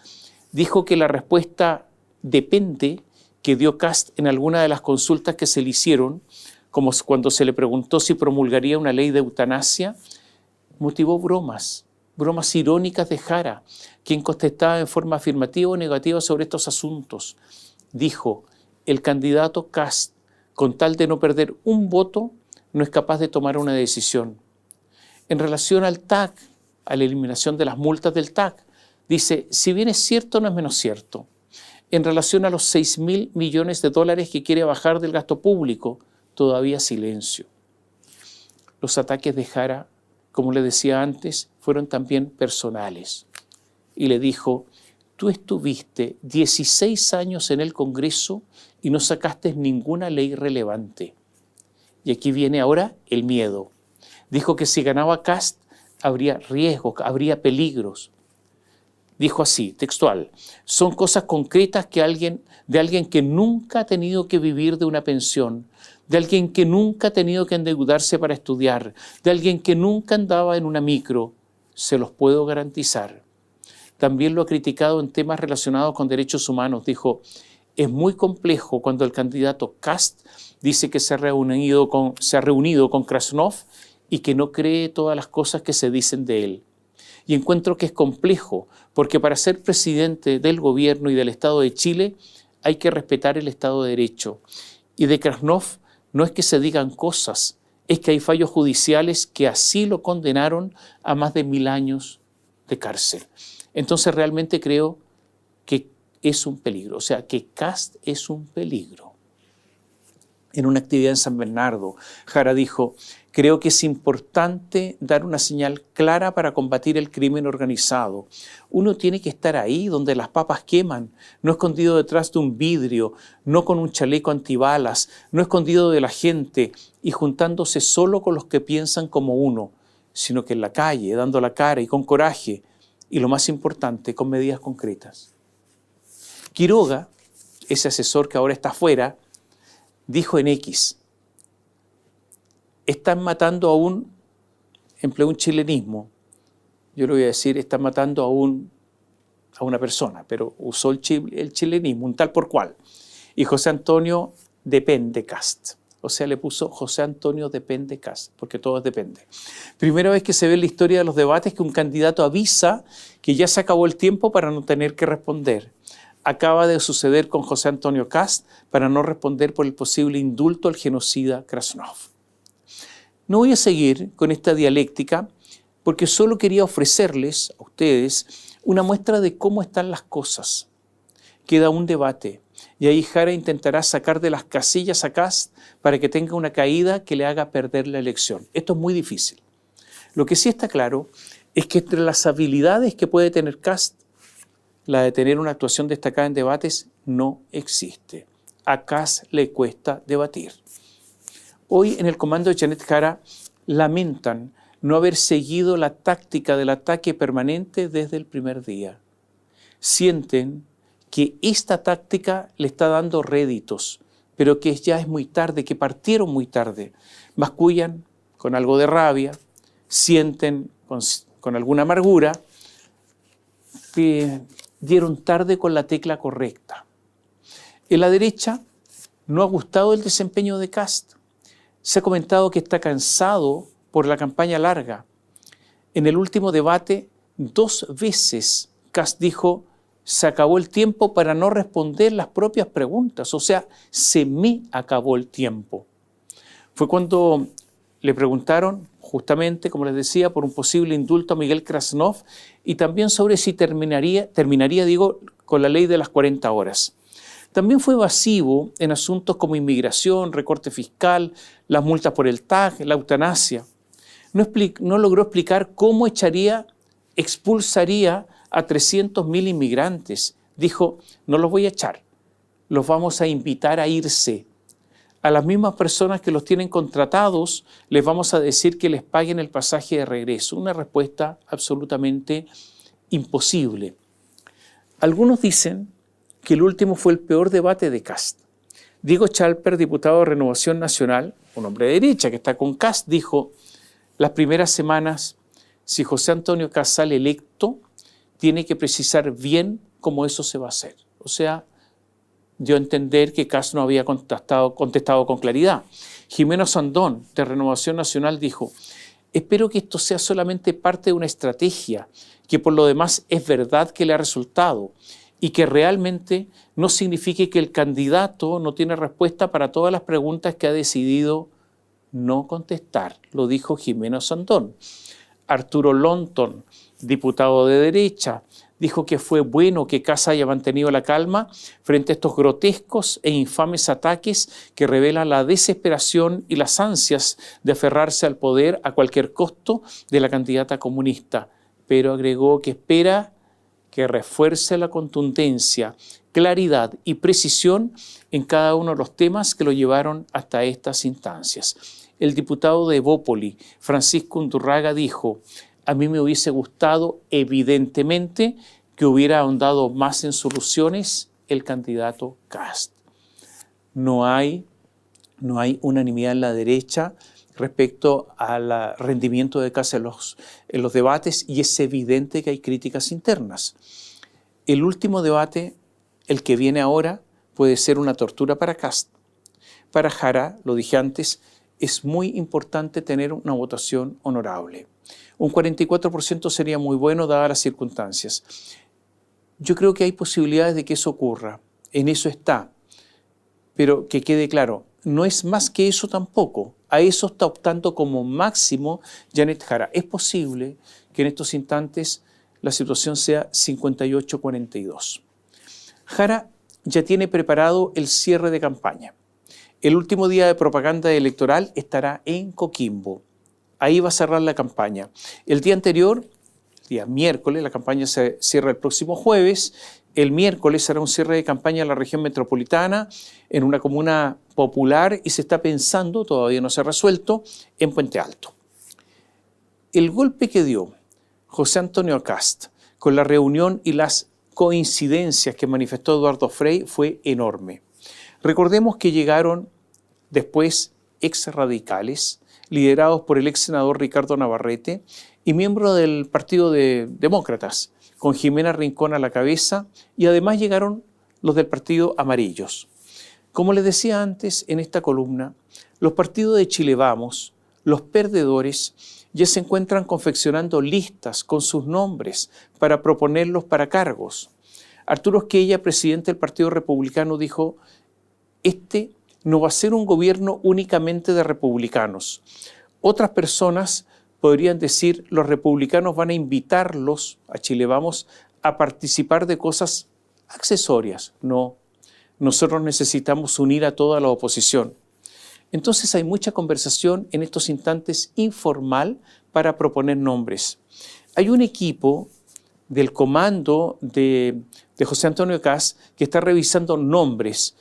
Dijo que la respuesta depende que dio Kast en alguna de las consultas que se le hicieron, como cuando se le preguntó si promulgaría una ley de eutanasia, motivó bromas irónicas de Jara, quien contestaba en forma afirmativa o negativa sobre estos asuntos. Dijo, el candidato Kast, con tal de no perder un voto, no es capaz de tomar una decisión. En relación al TAC, a la eliminación de las multas del TAC, dice, si bien es cierto, no es menos cierto. En relación a los 6.000 millones de dólares que quiere bajar del gasto público, todavía silencio. Los ataques de Jara, como le decía antes, fueron también personales. Y le dijo, tú estuviste 16 años en el Congreso y no sacaste ninguna ley relevante. Y aquí viene ahora el miedo. Dijo que si ganaba Kast habría riesgos, habría peligros. Dijo así, textual, son cosas concretas de alguien que nunca ha tenido que vivir de una pensión, de alguien que nunca ha tenido que endeudarse para estudiar, de alguien que nunca andaba en una micro, se los puedo garantizar. También lo ha criticado en temas relacionados con derechos humanos. Dijo, es muy complejo cuando el candidato Kast dice que se ha reunido con Krasnov y que no cree todas las cosas que se dicen de él. Y encuentro que es complejo, porque para ser presidente del gobierno y del Estado de Chile hay que respetar el Estado de Derecho. Y de Krasnov no es que se digan cosas, es que hay fallos judiciales que así lo condenaron a más de 1000 años de cárcel. Entonces realmente creo que es un peligro, o sea, que Kast es un peligro. En una actividad en San Bernardo, Jara dijo, Creo que es importante dar una señal clara para combatir el crimen organizado. Uno tiene que estar ahí donde las papas queman, no escondido detrás de un vidrio, no con un chaleco antibalas, no escondido de la gente y juntándose solo con los que piensan como uno, sino que en la calle, dando la cara y con coraje, y lo más importante, con medidas concretas. Quiroga, ese asesor que ahora está afuera, dijo en X: están matando empleó un chilenismo, yo le voy a decir, están matando a una persona, pero usó el chilenismo, un tal por cual. Y José Antonio depende Kast. O sea, le puso José Antonio depende Kast, porque todo depende. Primera vez que se ve en la historia de los debates que un candidato avisa que ya se acabó el tiempo para no tener que responder. Acaba de suceder con José Antonio Kast para no responder por el posible indulto al genocida Krasnov. No voy a seguir con esta dialéctica porque solo quería ofrecerles a ustedes una muestra de cómo están las cosas. Queda un debate y ahí Jara intentará sacar de las casillas a Kast para que tenga una caída que le haga perder la elección. Esto es muy difícil. Lo que sí está claro es que entre las habilidades que puede tener Kast, la de tener una actuación destacada en debates no existe. A Kast le cuesta debatir. Hoy en el comando de Janet Jara lamentan no haber seguido la táctica del ataque permanente desde el primer día. Sienten que esta táctica le está dando réditos, pero que ya es muy tarde, que partieron muy tarde. Mascullan con algo de rabia, sienten con alguna amargura que dieron tarde con la tecla correcta. En la derecha no ha gustado el desempeño de Kast. Se ha comentado que está cansado por la campaña larga. En el último debate, 2 veces Kast dijo: se acabó el tiempo para no responder las propias preguntas. O sea, se me acabó el tiempo. Fue cuando le preguntaron, justamente, como les decía, por un posible indulto a Miguel Krasnov y también sobre si terminaría con la ley de las 40 horas. También fue evasivo en asuntos como inmigración, recorte fiscal, las multas por el TAG, la eutanasia. No logró explicar cómo expulsaría a 300.000 inmigrantes. Dijo: no los voy a echar, los vamos a invitar a irse. A las mismas personas que los tienen contratados les vamos a decir que les paguen el pasaje de regreso. Una respuesta absolutamente imposible. Algunos dicen que el último fue el peor debate de Kast. Diego Chalper, diputado de Renovación Nacional, un hombre de derecha que está con Kast, dijo: las primeras semanas, si José Antonio Kast sale electo, tiene que precisar bien cómo eso se va a hacer. O sea, dio a entender que Kast no había contestado con claridad. Jimeno Sandón, de Renovación Nacional, dijo: espero que esto sea solamente parte de una estrategia, que por lo demás es verdad que le ha resultado, y que realmente no signifique que el candidato no tiene respuesta para todas las preguntas que ha decidido no contestar. Lo dijo Jimeno Sandón. Arturo Lonton, diputado de derecha, dijo que fue bueno que Kast haya mantenido la calma frente a estos grotescos e infames ataques que revelan la desesperación y las ansias de aferrarse al poder a cualquier costo de la candidata comunista. Pero agregó que espera que refuerce la contundencia, claridad y precisión en cada uno de los temas que lo llevaron hasta estas instancias. El diputado de Evópoli, Francisco Undurraga, dijo: a mí me hubiese gustado, evidentemente, que hubiera ahondado más en soluciones el candidato Kast. No hay unanimidad en la derecha respecto al rendimiento de Kast en los debates, y es evidente que hay críticas internas. El último debate, el que viene ahora, puede ser una tortura para Kast. Para Jara, lo dije antes, es muy importante tener una votación honorable. Un 44% sería muy bueno dadas las circunstancias. Yo creo que hay posibilidades de que eso ocurra. En eso está. Pero que quede claro, no es más que eso tampoco. A eso está optando como máximo Janet Jara. Es posible que en estos instantes la situación sea 58-42. Jara ya tiene preparado el cierre de campaña. El último día de propaganda electoral estará en Coquimbo. Ahí va a cerrar la campaña. El día anterior, el día miércoles, la campaña se cierra el próximo jueves. El miércoles será un cierre de campaña en la región metropolitana, en una comuna popular, y se está pensando, todavía no se ha resuelto, en Puente Alto. El golpe que dio José Antonio Kast con la reunión y las coincidencias que manifestó Eduardo Frei fue enorme. Recordemos que llegaron después ex-radicales, liderados por el ex senador Ricardo Navarrete y miembro del Partido de Demócratas, con Jimena Rincón a la cabeza, y además llegaron los del Partido Amarillos. Como les decía antes en esta columna, los partidos de Chile Vamos, los perdedores, ya se encuentran confeccionando listas con sus nombres para proponerlos para cargos. Arturo Esquella, presidente del Partido Republicano, dijo: este no va a ser un gobierno únicamente de republicanos. Otras personas podrían decir: los republicanos van a invitarlos, a Chile Vamos, a participar de cosas accesorias. No, nosotros necesitamos unir a toda la oposición. Entonces hay mucha conversación en estos instantes informal para proponer nombres. Hay un equipo del comando de José Antonio Kast que está revisando nombres,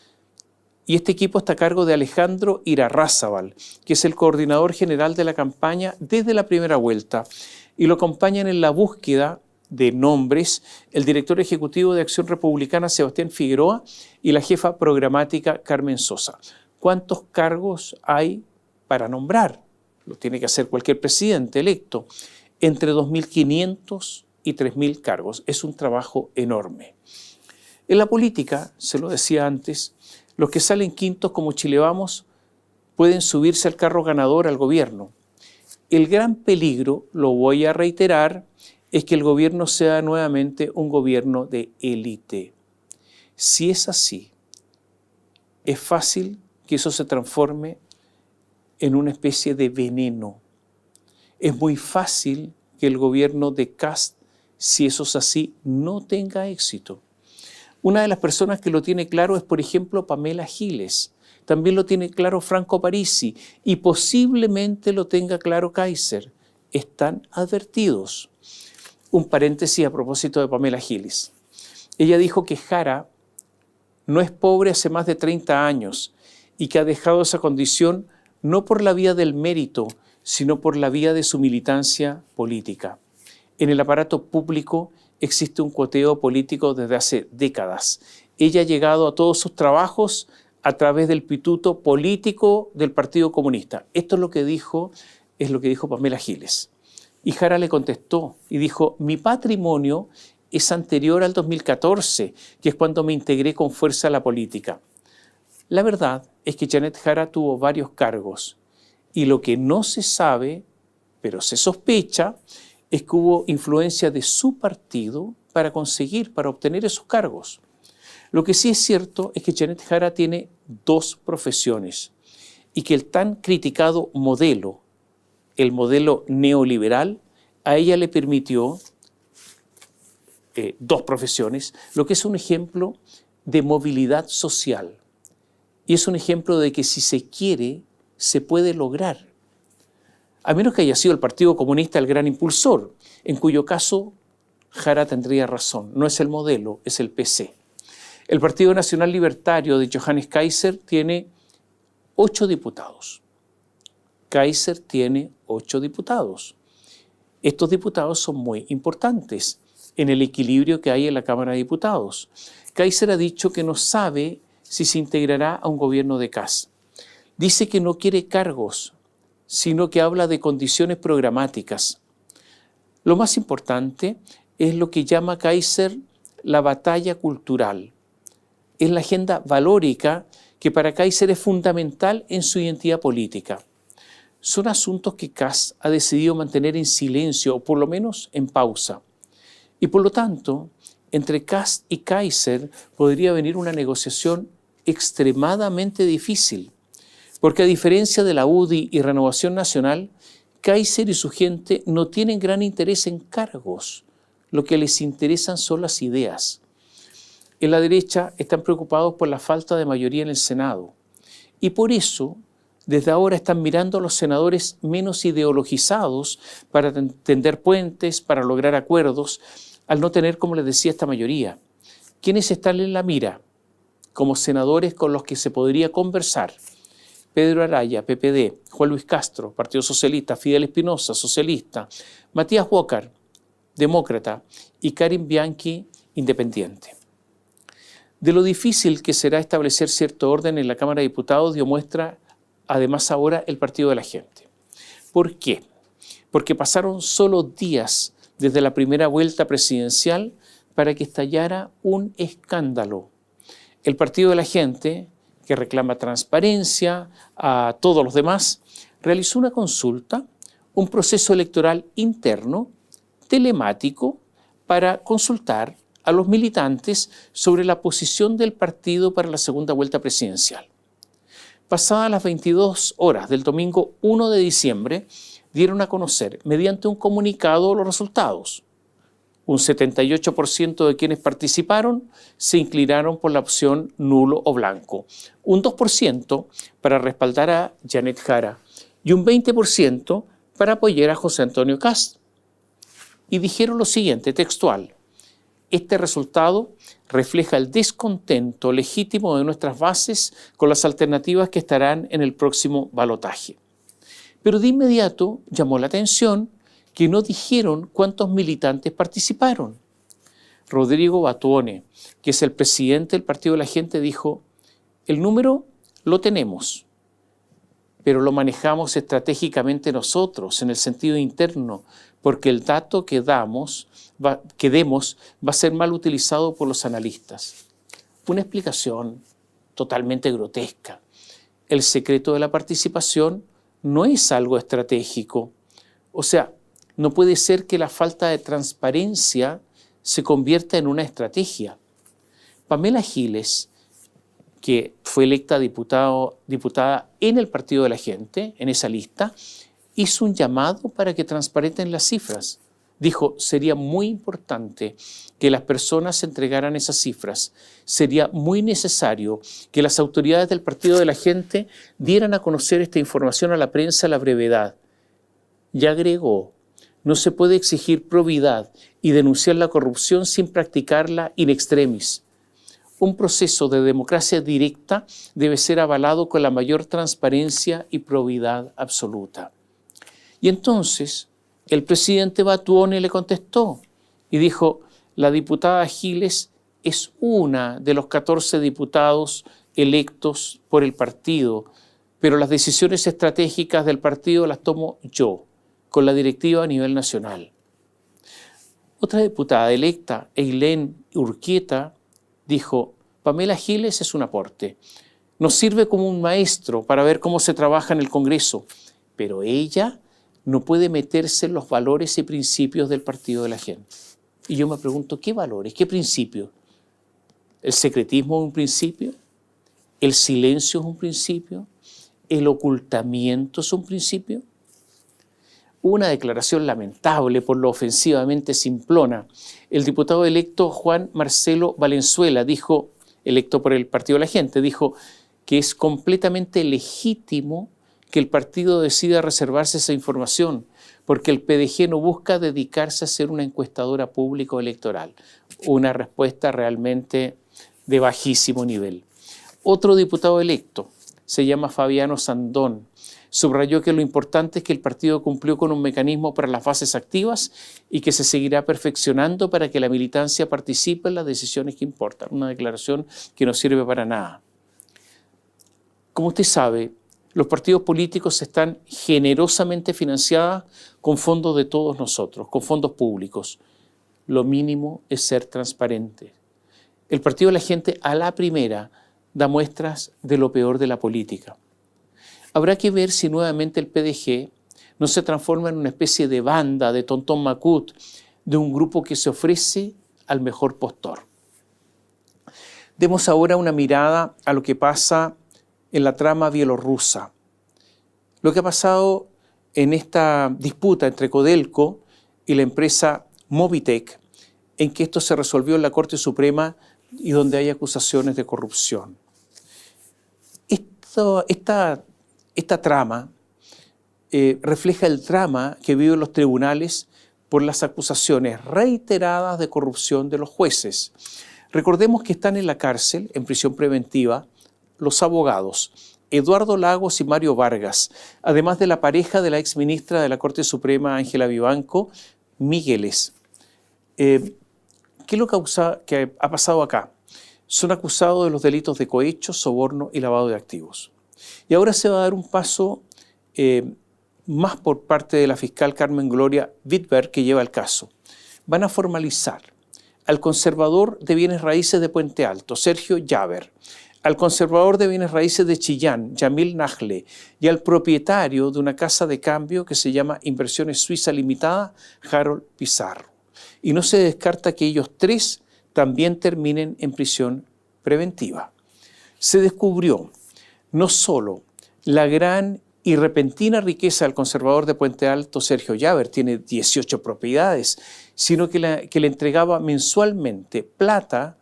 y este equipo está a cargo de Alejandro Irarrázaval, que es el coordinador general de la campaña desde la primera vuelta, y lo acompañan en la búsqueda de nombres el director ejecutivo de Acción Republicana, Sebastián Figueroa, y la jefa programática, Carmen Sosa. ¿Cuántos cargos hay para nombrar? Lo tiene que hacer cualquier presidente electo. Entre 2.500 y 3.000 cargos. Es un trabajo enorme. En la política, se lo decía antes, los que salen quintos como Chile Vamos pueden subirse al carro ganador al gobierno. El gran peligro, lo voy a reiterar, es que el gobierno sea nuevamente un gobierno de élite. Si es así, es fácil que eso se transforme en una especie de veneno. Es muy fácil que el gobierno de Kast, si eso es así, no tenga éxito. Una de las personas que lo tiene claro es, por ejemplo, Pamela Giles. También lo tiene claro Franco Parisi y posiblemente lo tenga claro Kaiser. Están advertidos. Un paréntesis a propósito de Pamela Giles. Ella dijo que Jara no es pobre hace más de 30 años y que ha dejado esa condición no por la vía del mérito, sino por la vía de su militancia política. En el aparato público existe un cuoteo político desde hace décadas. Ella ha llegado a todos sus trabajos a través del pituto político del Partido Comunista. Esto es lo que dijo Pamela Giles. Y Jara le contestó y dijo: mi patrimonio es anterior al 2014, que es cuando me integré con fuerza a la política. La verdad es que Janet Jara tuvo varios cargos y lo que no se sabe, pero se sospecha, es que hubo influencia de su partido para obtener esos cargos. Lo que sí es cierto es que Janet Jara tiene dos profesiones y que el tan criticado modelo, el modelo neoliberal, a ella le permitió dos profesiones, lo que es un ejemplo de movilidad social. Y es un ejemplo de que si se quiere, se puede lograr. A menos que haya sido el Partido Comunista el gran impulsor, en cuyo caso Jara tendría razón. No es el modelo, es el PC. El Partido Nacional Libertario de Johannes Kaiser tiene 8 diputados. Kaiser tiene 8 diputados. Estos diputados son muy importantes en el equilibrio que hay en la Cámara de Diputados. Kaiser ha dicho que no sabe si se integrará a un gobierno de Kast. Dice que no quiere cargos, sino que habla de condiciones programáticas. Lo más importante es lo que llama Kaiser la batalla cultural. Es la agenda valórica que para Kaiser es fundamental en su identidad política. Son asuntos que Kast ha decidido mantener en silencio o por lo menos en pausa. Y por lo tanto, entre Kast y Kaiser podría venir una negociación extremadamente difícil, porque a diferencia de la UDI y Renovación Nacional, Kaiser y su gente no tienen gran interés en cargos, lo que les interesan son las ideas. En la derecha están preocupados por la falta de mayoría en el Senado y por eso Desde ahora están mirando a los senadores menos ideologizados para tender puentes, para lograr acuerdos, al no tener, como les decía, esta mayoría. ¿Quiénes están en la mira como senadores con los que se podría conversar? Pedro Araya, PPD, Juan Luis Castro, Partido Socialista, Fidel Espinosa, Socialista, Matías Walker, Demócrata, y Karin Bianchi, Independiente. De lo difícil que será establecer cierto orden en la Cámara de Diputados dio muestra además ahora el Partido de la Gente. ¿Por qué? Porque pasaron solo días desde la primera vuelta presidencial para que estallara un escándalo. El Partido de la Gente, que reclama transparencia a todos los demás, realizó una consulta, un proceso electoral interno, telemático, para consultar a los militantes sobre la posición del partido para la segunda vuelta presidencial. Pasadas las 22 horas del domingo 1 de diciembre, dieron a conocer mediante un comunicado los resultados. Un 78% de quienes participaron se inclinaron por la opción nulo o blanco, un 2% para respaldar a Janet Jara y un 20% para apoyar a José Antonio Kast. Y dijeron lo siguiente, textual: este resultado refleja el descontento legítimo de nuestras bases con las alternativas que estarán en el próximo balotaje. Pero de inmediato llamó la atención que no dijeron cuántos militantes participaron. Rodrigo Batuone, que es el presidente del Partido de la Gente, dijo: el número lo tenemos, pero lo manejamos estratégicamente nosotros, en el sentido interno, porque el dato que demos va a ser mal utilizado por los analistas. Una explicación totalmente grotesca. El secreto de la participación no es algo estratégico. O sea, no puede ser que la falta de transparencia se convierta en una estrategia. Pamela Giles, que fue electa diputada en el Partido de la Gente, en esa lista, hizo un llamado para que transparenten las cifras. Dijo, sería muy importante que las personas entregaran esas cifras. Sería muy necesario que las autoridades del Partido de la Gente dieran a conocer esta información a la prensa a la brevedad. Y agregó, no se puede exigir probidad y denunciar la corrupción sin practicarla in extremis. Un proceso de democracia directa debe ser avalado con la mayor transparencia y probidad absoluta. Y entonces el presidente Batuone le contestó y dijo, la diputada Giles es una de los 14 diputados electos por el partido, pero las decisiones estratégicas del partido las tomo yo, con la directiva a nivel nacional. Otra diputada electa, Eileen Urquieta, dijo, Pamela Giles es un aporte. Nos sirve como un maestro para ver cómo se trabaja en el Congreso, pero ella no puede meterse en los valores y principios del Partido de la Gente. Y yo me pregunto, ¿qué valores? ¿Qué principios? ¿El secretismo es un principio? ¿El silencio es un principio? ¿El ocultamiento es un principio? Una declaración lamentable por lo ofensivamente simplona. El diputado electo Juan Marcelo Valenzuela dijo, electo por el Partido de la Gente, dijo que es completamente legítimo que el partido decida reservarse esa información, porque el PDG no busca dedicarse a ser una encuestadora pública o electoral. Una respuesta realmente de bajísimo nivel. Otro diputado electo, se llama Fabiano Sandón, subrayó que lo importante es que el partido cumplió con un mecanismo para las bases activas y que se seguirá perfeccionando para que la militancia participe en las decisiones que importan. Una declaración que no sirve para nada. Como usted sabe, los partidos políticos están generosamente financiados con fondos de todos nosotros, con fondos públicos. Lo mínimo es ser transparente. El Partido de la Gente a la primera da muestras de lo peor de la política. Habrá que ver si nuevamente el PDG no se transforma en una especie de banda, de tontón macut, de un grupo que se ofrece al mejor postor. Demos ahora una mirada a lo que pasa en la trama bielorrusa. Lo que ha pasado en esta disputa entre Codelco y la empresa Mobitech, en que esto se resolvió en la Corte Suprema y donde hay acusaciones de corrupción. Esta esta trama refleja el drama que viven los tribunales por las acusaciones reiteradas de corrupción de los jueces. Recordemos que están en la cárcel, en prisión preventiva, los abogados Eduardo Lagos y Mario Vargas, además de la pareja de la exministra de la Corte Suprema, Ángela Vivanco, Migueles. ¿Qué es lo que ha pasado acá? Son acusados de los delitos de cohecho, soborno y lavado de activos. Y ahora se va a dar un paso más por parte de la fiscal Carmen Gloria Wittberg, que lleva el caso. Van a formalizar al conservador de bienes raíces de Puente Alto, Sergio Llaver, al conservador de bienes raíces de Chillán, Yamil Najle, y al propietario de una casa de cambio que se llama Inversiones Suiza Limitada, Harold Pizarro. Y no se descarta que ellos tres también terminen en prisión preventiva. Se descubrió no solo la gran y repentina riqueza del conservador de Puente Alto, Sergio Llaver, tiene 18 propiedades, sino que le entregaba mensualmente plata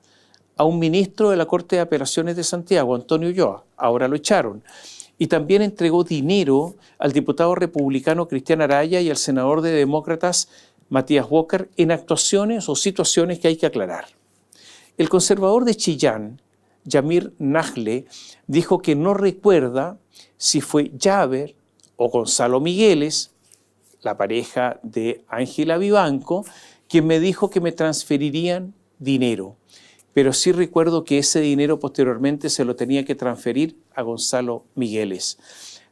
a un ministro de la Corte de Apelaciones de Santiago, Antonio Ulloa, ahora lo echaron, y también entregó dinero al diputado republicano Cristian Araya y al senador de Demócratas Matías Walker en actuaciones o situaciones que hay que aclarar. El conservador de Chillán, Yamil Najle, dijo que no recuerda si fue Llaver o Gonzalo Migueles, la pareja de Ángela Vivanco, quien me dijo que me transferirían dinero. Pero sí recuerdo que ese dinero posteriormente se lo tenía que transferir a Gonzalo Migueles.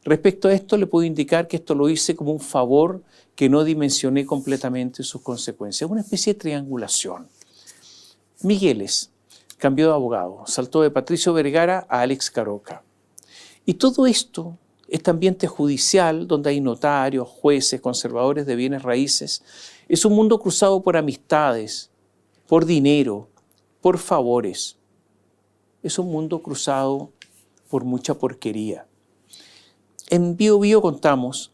Respecto a esto, le puedo indicar que esto lo hice como un favor que no dimensioné completamente sus consecuencias. Una especie de triangulación. Migueles cambió de abogado, saltó de Patricio Vergara a Alex Caroca. Y todo esto, este ambiente judicial donde hay notarios, jueces, conservadores de bienes raíces, es un mundo cruzado por amistades, por dinero, por favores. Es un mundo cruzado por mucha porquería. En Bio Bio contamos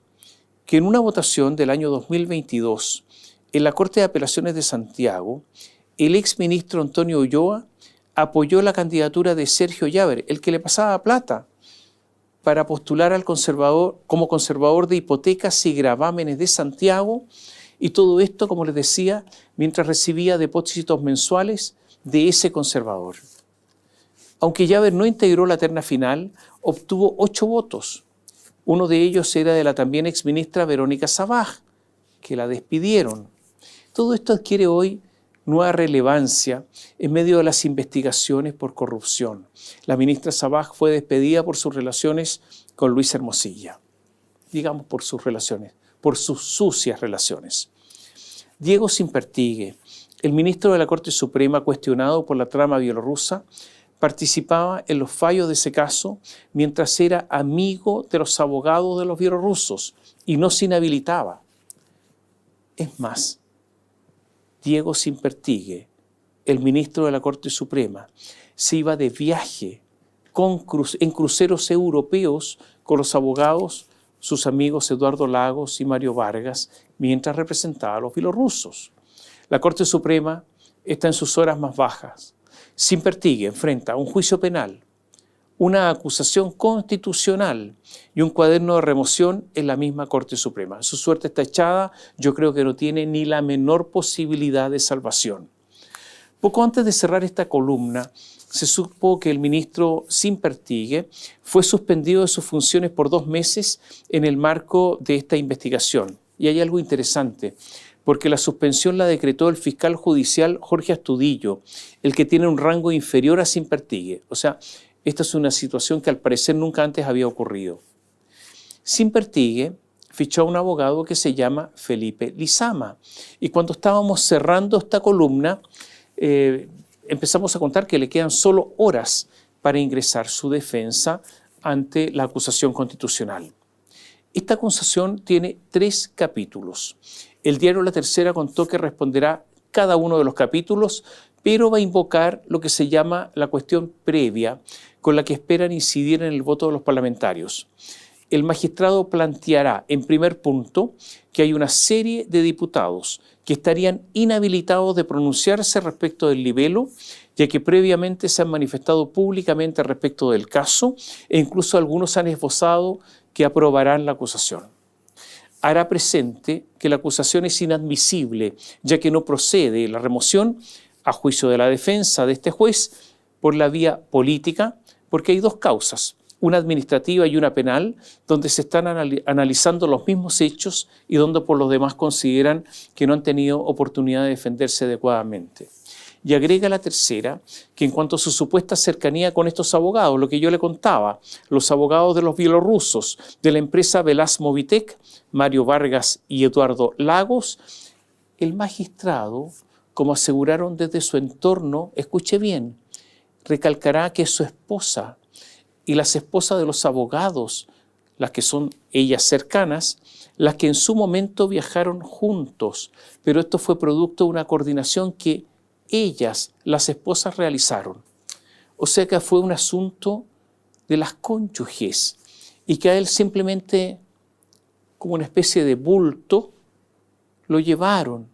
que en una votación del año 2022, en la Corte de Apelaciones de Santiago, el exministro Antonio Ulloa apoyó la candidatura de Sergio Llaver, el que le pasaba plata, para postular al conservador como conservador de hipotecas y gravámenes de Santiago, y todo esto, como les decía, mientras recibía depósitos mensuales de ese conservador. Aunque Llaver no integró la terna final, obtuvo 8 votos. Uno de ellos era de la también exministra Verónica Sabaj, que la despidieron. Todo esto adquiere hoy nueva relevancia en medio de las investigaciones por corrupción. La ministra Sabaj fue despedida por sus relaciones con Luis Hermosilla. Digamos por sus relaciones, por sus sucias relaciones. Diego Simpertigue, el ministro de la Corte Suprema cuestionado por la trama bielorrusa, participaba en los fallos de ese caso mientras era amigo de los abogados de los bielorrusos y no se inhabilitaba. Es más, Diego Simpertigue, el ministro de la Corte Suprema, se iba de viaje en cruceros europeos con los abogados, sus amigos Eduardo Lagos y Mario Vargas, mientras representaba a los bielorrusos. La Corte Suprema está en sus horas más bajas. Simpertigue enfrenta un juicio penal, una acusación constitucional y un cuaderno de remoción en la misma Corte Suprema. Su suerte está echada, yo creo que no tiene ni la menor posibilidad de salvación. Poco antes de cerrar esta columna, se supo que el ministro Simpertigue fue suspendido de sus funciones por 2 meses en el marco de esta investigación. Y hay algo interesante, porque la suspensión la decretó el fiscal judicial Jorge Astudillo, el que tiene un rango inferior a Simpertigue. O sea, esta es una situación que al parecer nunca antes había ocurrido. Simpertigue fichó a un abogado que se llama Felipe Lizama. Y cuando estábamos cerrando esta columna, empezamos a contar que le quedan solo horas para ingresar su defensa ante la acusación constitucional. Esta acusación tiene 3 capítulos. El diario La Tercera contó que responderá cada uno de los capítulos, pero va a invocar lo que se llama la cuestión previa, con la que esperan incidir en el voto de los parlamentarios. el magistrado planteará, en primer punto, que hay una serie de diputados que estarían inhabilitados de pronunciarse respecto del libelo, ya que previamente se han manifestado públicamente respecto del caso e incluso algunos han esbozado que aprobarán la acusación. Hará presente que la acusación es inadmisible, ya que no procede la remoción, a juicio de la defensa de este juez, por la vía política, porque hay dos causas, una administrativa y una penal, donde se están analizando los mismos hechos y donde por los demás consideran que no han tenido oportunidad de defenderse adecuadamente. Y agrega la tercera, que en cuanto a su supuesta cercanía con estos abogados, lo que yo le contaba, los abogados de los bielorrusos, de la empresa Velaz Movitech, Mario Vargas y Eduardo Lagos, el magistrado, como aseguraron desde su entorno, escuche bien, recalcará que es su esposa y las esposas de los abogados, las que son ellas cercanas, las que en su momento viajaron juntos, pero esto fue producto de una coordinación que ellas, las esposas, realizaron. O sea que fue un asunto de las cónyuges y que a él simplemente, como una especie de bulto, lo llevaron,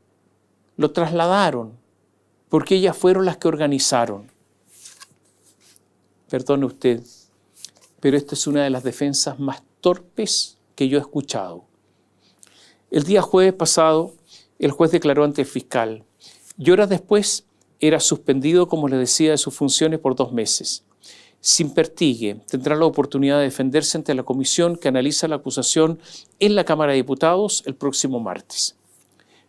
lo trasladaron, porque ellas fueron las que organizaron. Perdone usted, pero esta es una de las defensas más torpes que yo he escuchado. El día jueves pasado, el juez declaró ante el fiscal y horas después era suspendido, como le decía, de sus funciones por 2 meses. Sin pertigue, tendrá la oportunidad de defenderse ante la comisión que analiza la acusación en la Cámara de Diputados el próximo martes.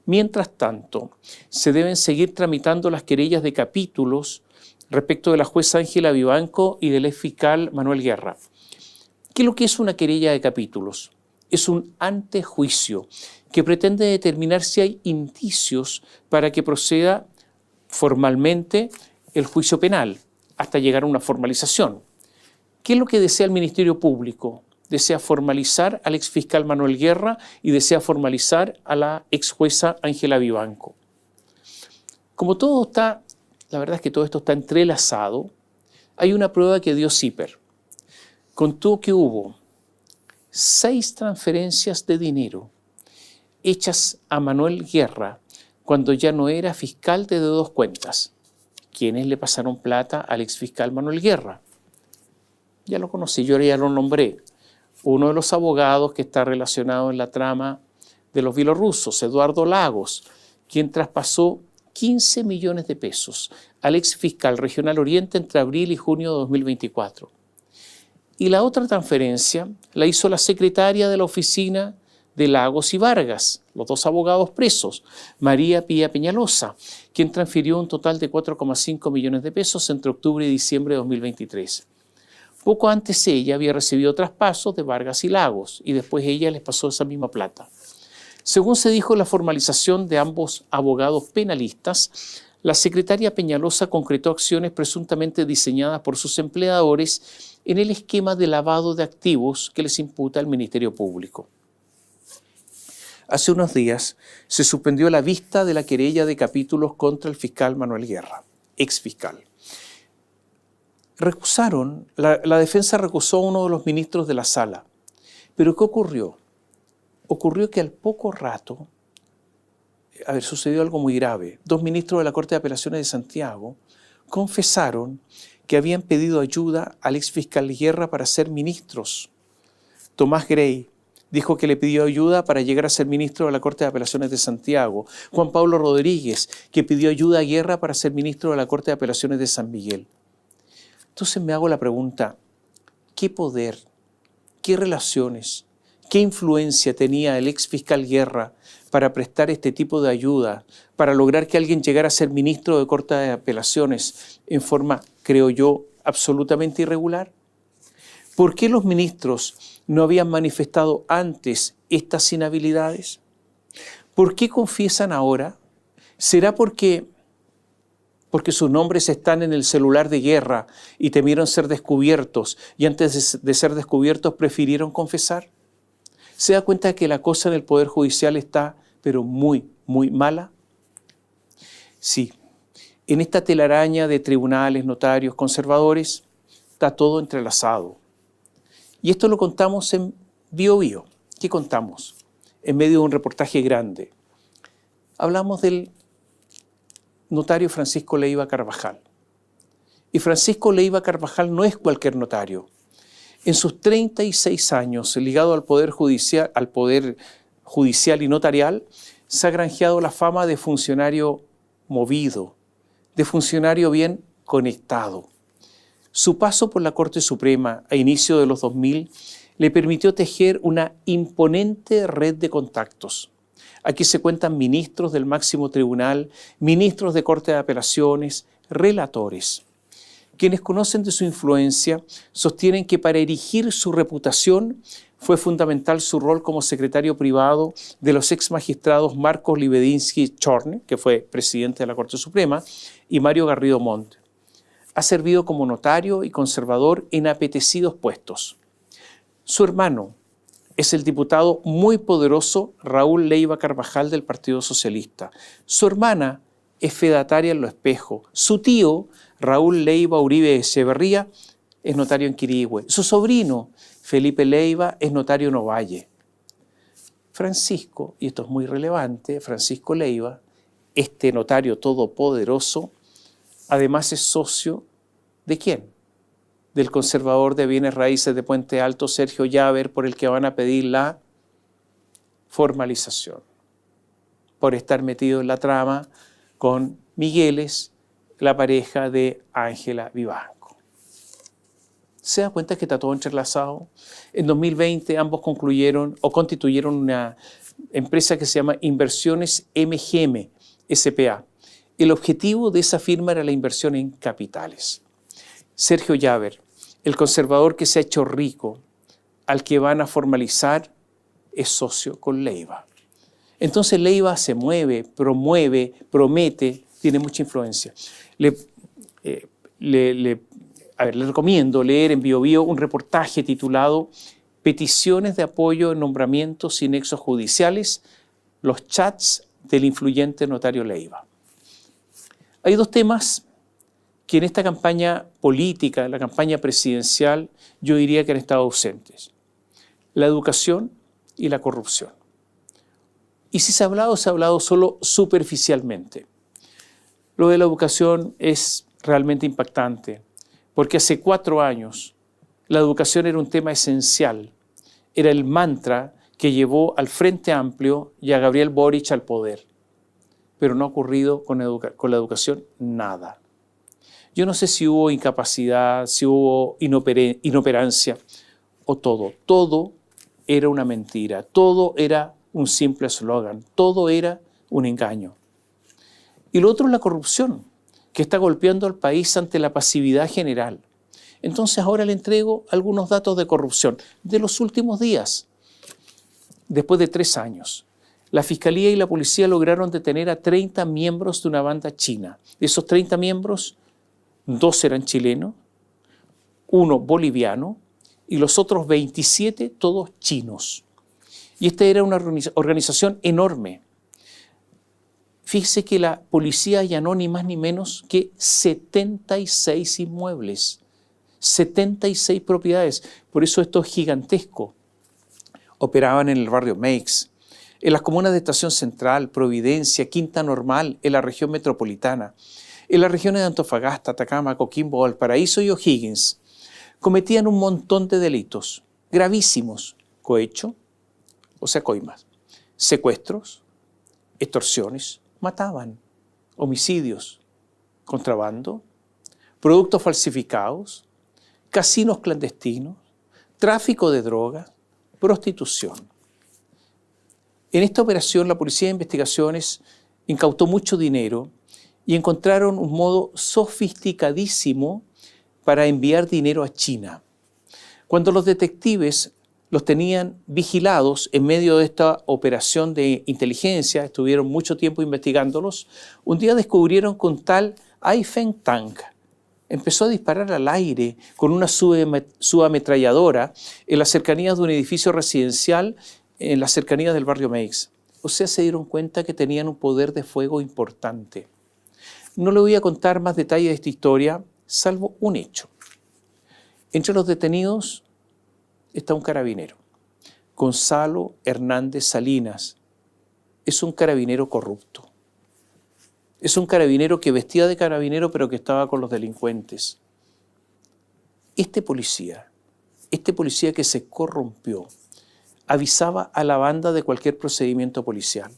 Mientras tanto, se deben seguir tramitando las querellas de capítulos respecto de la jueza Ángela Vivanco y del exfiscal Manuel Guerra. ¿Qué es lo que es una querella de capítulos? Es un antejuicio que pretende determinar si hay indicios para que proceda formalmente el juicio penal, hasta llegar a una formalización. ¿Qué es lo que desea el Ministerio Público? Desea formalizar al exfiscal Manuel Guerra y desea formalizar a la exjueza Ángela Vivanco. Como todo está, la verdad es que todo esto está entrelazado, hay una prueba que dio CIPER. Contó que hubo 6 transferencias de dinero hechas a Manuel Guerra cuando ya no era fiscal de 2 cuentas. ¿Quiénes le pasaron plata al exfiscal Manuel Guerra? Ya lo conocí, yo ya lo nombré. Uno de los abogados que está relacionado en la trama de los bielorrusos, Eduardo Lagos, quien traspasó 15 millones de pesos al exfiscal regional Oriente entre abril y junio de 2024. Y la otra transferencia la hizo la secretaria de la oficina de Lagos y Vargas, los 2 abogados presos, María Pía Peñalosa, quien transfirió un total de 4,5 millones de pesos entre octubre y diciembre de 2023. Poco antes ella había recibido traspasos de Vargas y Lagos y después ella les pasó esa misma plata. Según se dijo en la formalización de ambos abogados penalistas, la secretaria Peñalosa concretó acciones presuntamente diseñadas por sus empleadores en el esquema de lavado de activos que les imputa el Ministerio Público. Hace unos días se suspendió la vista de la querella de capítulos contra el fiscal Manuel Guerra, exfiscal. La defensa recusó a uno de los ministros de la sala. ¿Pero qué ocurrió? Ocurrió que al poco rato, sucedió algo muy grave. 2 ministros de la Corte de Apelaciones de Santiago confesaron que habían pedido ayuda al exfiscal Guerra para ser ministros. Tomás Grey dijo que le pidió ayuda para llegar a ser ministro de la Corte de Apelaciones de Santiago. Juan Pablo Rodríguez, que pidió ayuda a Guerra para ser ministro de la Corte de Apelaciones de San Miguel. Entonces me hago la pregunta, ¿qué poder, qué relaciones, qué influencia tenía el exfiscal Guerra para prestar este tipo de ayuda, para lograr que alguien llegara a ser ministro de Corte de Apelaciones en forma, creo yo, absolutamente irregular? ¿Por qué los ministros no habían manifestado antes estas inhabilidades? ¿Por qué confiesan ahora? ¿Será porque sus nombres están en el celular de Guerra y temieron ser descubiertos y antes de ser descubiertos prefirieron confesar? ¿Se da cuenta de que la cosa en el Poder Judicial está, pero muy, muy mala? Sí, en esta telaraña de tribunales, notarios, conservadores, está todo entrelazado. Y esto lo contamos en Biobío, ¿qué contamos? En medio de un reportaje grande, hablamos del notario Francisco Leiva Carvajal. Y Francisco Leiva Carvajal no es cualquier notario. En sus 36 años ligado al poder judicial y notarial, se ha granjeado la fama de funcionario movido, de funcionario bien conectado. Su paso por la Corte Suprema a inicio de los 2000 le permitió tejer una imponente red de contactos. Aquí se cuentan ministros del máximo tribunal, ministros de Corte de Apelaciones, relatores. Quienes conocen de su influencia sostienen que para erigir su reputación fue fundamental su rol como secretario privado de los ex magistrados Marcos Libedinsky Chorne, que fue presidente de la Corte Suprema, y Mario Garrido Montt. Ha servido como notario y conservador en apetecidos puestos. Su hermano es el diputado muy poderoso Raúl Leiva Carvajal del Partido Socialista. Su hermana es fedataria en Lo Espejo. Su tío, Raúl Leiva Uribe Echeverría, es notario en Quirihue. Su sobrino, Felipe Leiva, es notario en Ovalle. Francisco, y esto es muy relevante, Francisco Leiva, este notario todopoderoso, además es socio ¿de quién? Del conservador de bienes raíces de Puente Alto, Sergio Llaver, por el que van a pedir la formalización, por estar metido en la trama con Migueles, la pareja de Ángela Vivanco. ¿Se da cuenta que está todo entrelazado? En 2020 ambos constituyeron una empresa que se llama Inversiones MGM, SPA. El objetivo de esa firma era la inversión en capitales. Sergio Llaver, el conservador que se ha hecho rico, al que van a formalizar, es socio con Leiva. Entonces Leiva se mueve, promueve, promete, tiene mucha influencia. Le recomiendo leer en Biobío un reportaje titulado Peticiones de apoyo en nombramientos y nexos judiciales, los chats del influyente notario Leiva. Hay dos temas que en esta campaña política, la campaña presidencial, yo diría que han estado ausentes. La educación y la corrupción. Y si se ha hablado solo superficialmente. Lo de la educación es realmente impactante, porque hace 4 años la educación era un tema esencial, era el mantra que llevó al Frente Amplio y a Gabriel Boric al poder. Pero no ha ocurrido con la educación nada. Yo no sé si hubo incapacidad, si hubo inoperancia o todo. Todo era una mentira, todo era un simple eslogan, todo era un engaño. Y lo otro es la corrupción, que está golpeando al país ante la pasividad general. Entonces ahora le entrego algunos datos de corrupción de los últimos días. Después de 3 años, la Fiscalía y la Policía lograron detener a 30 miembros de una banda china. De esos 30 miembros, 2 eran chilenos, 1 boliviano y los otros 27 todos chinos. Y esta era una organización enorme. Fíjese que la policía allanó ni más ni menos que 76 inmuebles, 76 propiedades. Por eso esto es gigantesco. Operaban en el barrio Meix, en las comunas de Estación Central, Providencia, Quinta Normal, en la región metropolitana, en las regiones de Antofagasta, Atacama, Coquimbo, Valparaíso y O'Higgins. Cometían un montón de delitos gravísimos: cohecho, o sea, coimas, secuestros, extorsiones, mataban, homicidios, contrabando, productos falsificados, casinos clandestinos, tráfico de drogas, prostitución. En esta operación la Policía de Investigaciones incautó mucho dinero y encontraron un modo sofisticadísimo para enviar dinero a China. Cuando los detectives los tenían vigilados en medio de esta operación de inteligencia, estuvieron mucho tiempo investigándolos, un día descubrieron que un tal Ai Feng Tang empezó a disparar al aire con una subametralladora en las cercanías de un edificio residencial en las cercanías del barrio Meix. O sea, se dieron cuenta que tenían un poder de fuego importante. No le voy a contar más detalles de esta historia, salvo un hecho. Entre los detenidos está un carabinero. Gonzalo Hernández Salinas es un carabinero corrupto. Es un carabinero que vestía de carabinero pero que estaba con los delincuentes. Este policía que se corrompió, avisaba a la banda de cualquier procedimiento policial.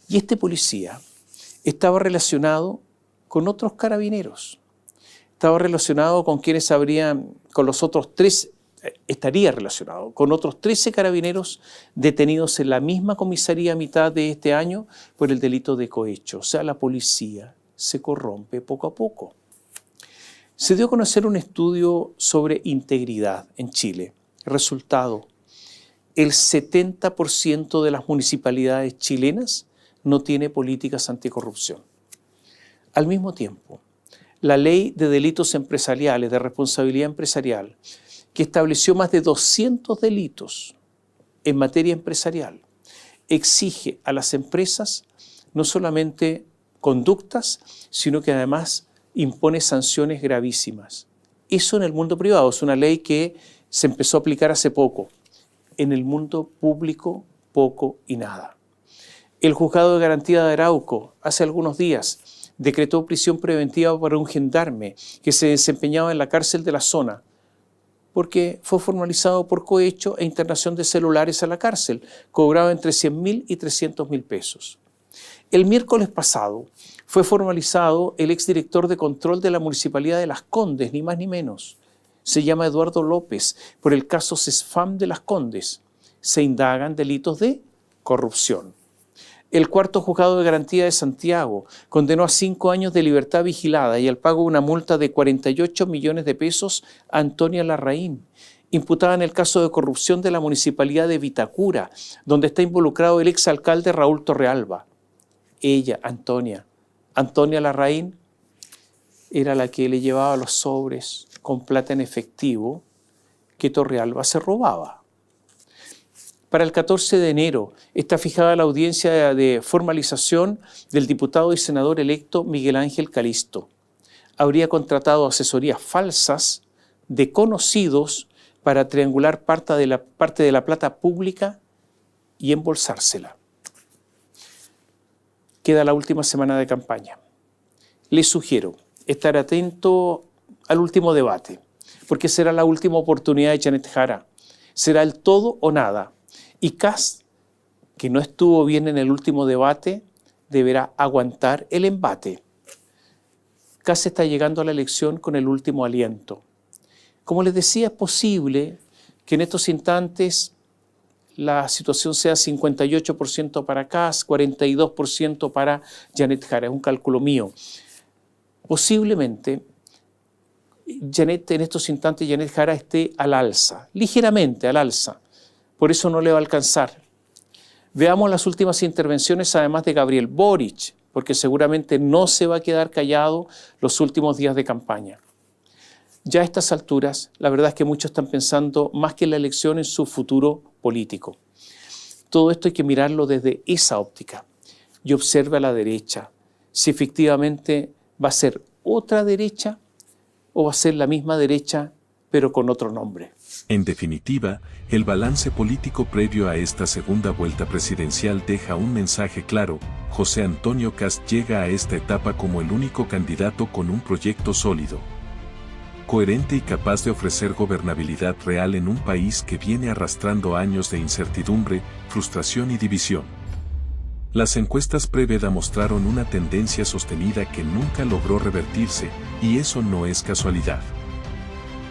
Y este policía estaba relacionado con otros carabineros. Estaba relacionado con quienes con los otros 3, estaría relacionado con otros 13 carabineros detenidos en la misma comisaría a mitad de este año por el delito de cohecho. O sea, la policía se corrompe poco a poco. Se dio a conocer un estudio sobre integridad en Chile. Resultado, el 70% de las municipalidades chilenas no tiene políticas anticorrupción. Al mismo tiempo, la Ley de Delitos Empresariales, de Responsabilidad Empresarial, que estableció más de 200 delitos en materia empresarial, exige a las empresas no solamente conductas, sino que además impone sanciones gravísimas. Eso en el mundo privado es una ley que se empezó a aplicar hace poco. En el mundo público, poco y nada. El Juzgado de Garantía de Arauco, hace algunos días, decretó prisión preventiva para un gendarme que se desempeñaba en la cárcel de la zona, porque fue formalizado por cohecho e internación de celulares a la cárcel, cobrado entre 100.000 y 300.000 pesos. El miércoles pasado fue formalizado el exdirector de control de la Municipalidad de Las Condes, ni más ni menos. Se llama Eduardo López, por el caso CESFAM de Las Condes. Se indagan delitos de corrupción. El cuarto juzgado de garantía de Santiago condenó a 5 años de libertad vigilada y al pago de una multa de 48 millones de pesos a Antonia Larraín, imputada en el caso de corrupción de la Municipalidad de Vitacura, donde está involucrado el exalcalde Raúl Torrealba. Ella, Antonia Larraín, era la que le llevaba los sobres con plata en efectivo que Torrealba se robaba. Para el 14 de enero está fijada la audiencia de formalización del diputado y senador electo Miguel Ángel Calisto. Habría contratado asesorías falsas de conocidos para triangular parte de la plata pública y embolsársela. Queda la última semana de campaña. Les sugiero estar atento al último debate, porque será la última oportunidad de Janet Jara. Será el todo o nada. Y Kast, que no estuvo bien en el último debate, deberá aguantar el embate. Kast está llegando a la elección con el último aliento. Como les decía, es posible que en estos instantes la situación sea 58% para Kast, 42% para Janet Jara. Es un cálculo mío. Posiblemente en estos instantes Janet Jara esté al alza, ligeramente al alza. Por eso no le va a alcanzar. Veamos las últimas intervenciones además de Gabriel Boric, porque seguramente no se va a quedar callado los últimos días de campaña. Ya a estas alturas, la verdad es que muchos están pensando más que en la elección en su futuro político. Todo esto hay que mirarlo desde esa óptica y observe a la derecha si efectivamente va a ser otra derecha o va a ser la misma derecha pero con otro nombre. En definitiva, el balance político previo a esta segunda vuelta presidencial deja un mensaje claro: José Antonio Kast llega a esta etapa como el único candidato con un proyecto sólido, coherente y capaz de ofrecer gobernabilidad real en un país que viene arrastrando años de incertidumbre, frustración y división. Las encuestas pre-veda mostraron una tendencia sostenida que nunca logró revertirse, y eso no es casualidad.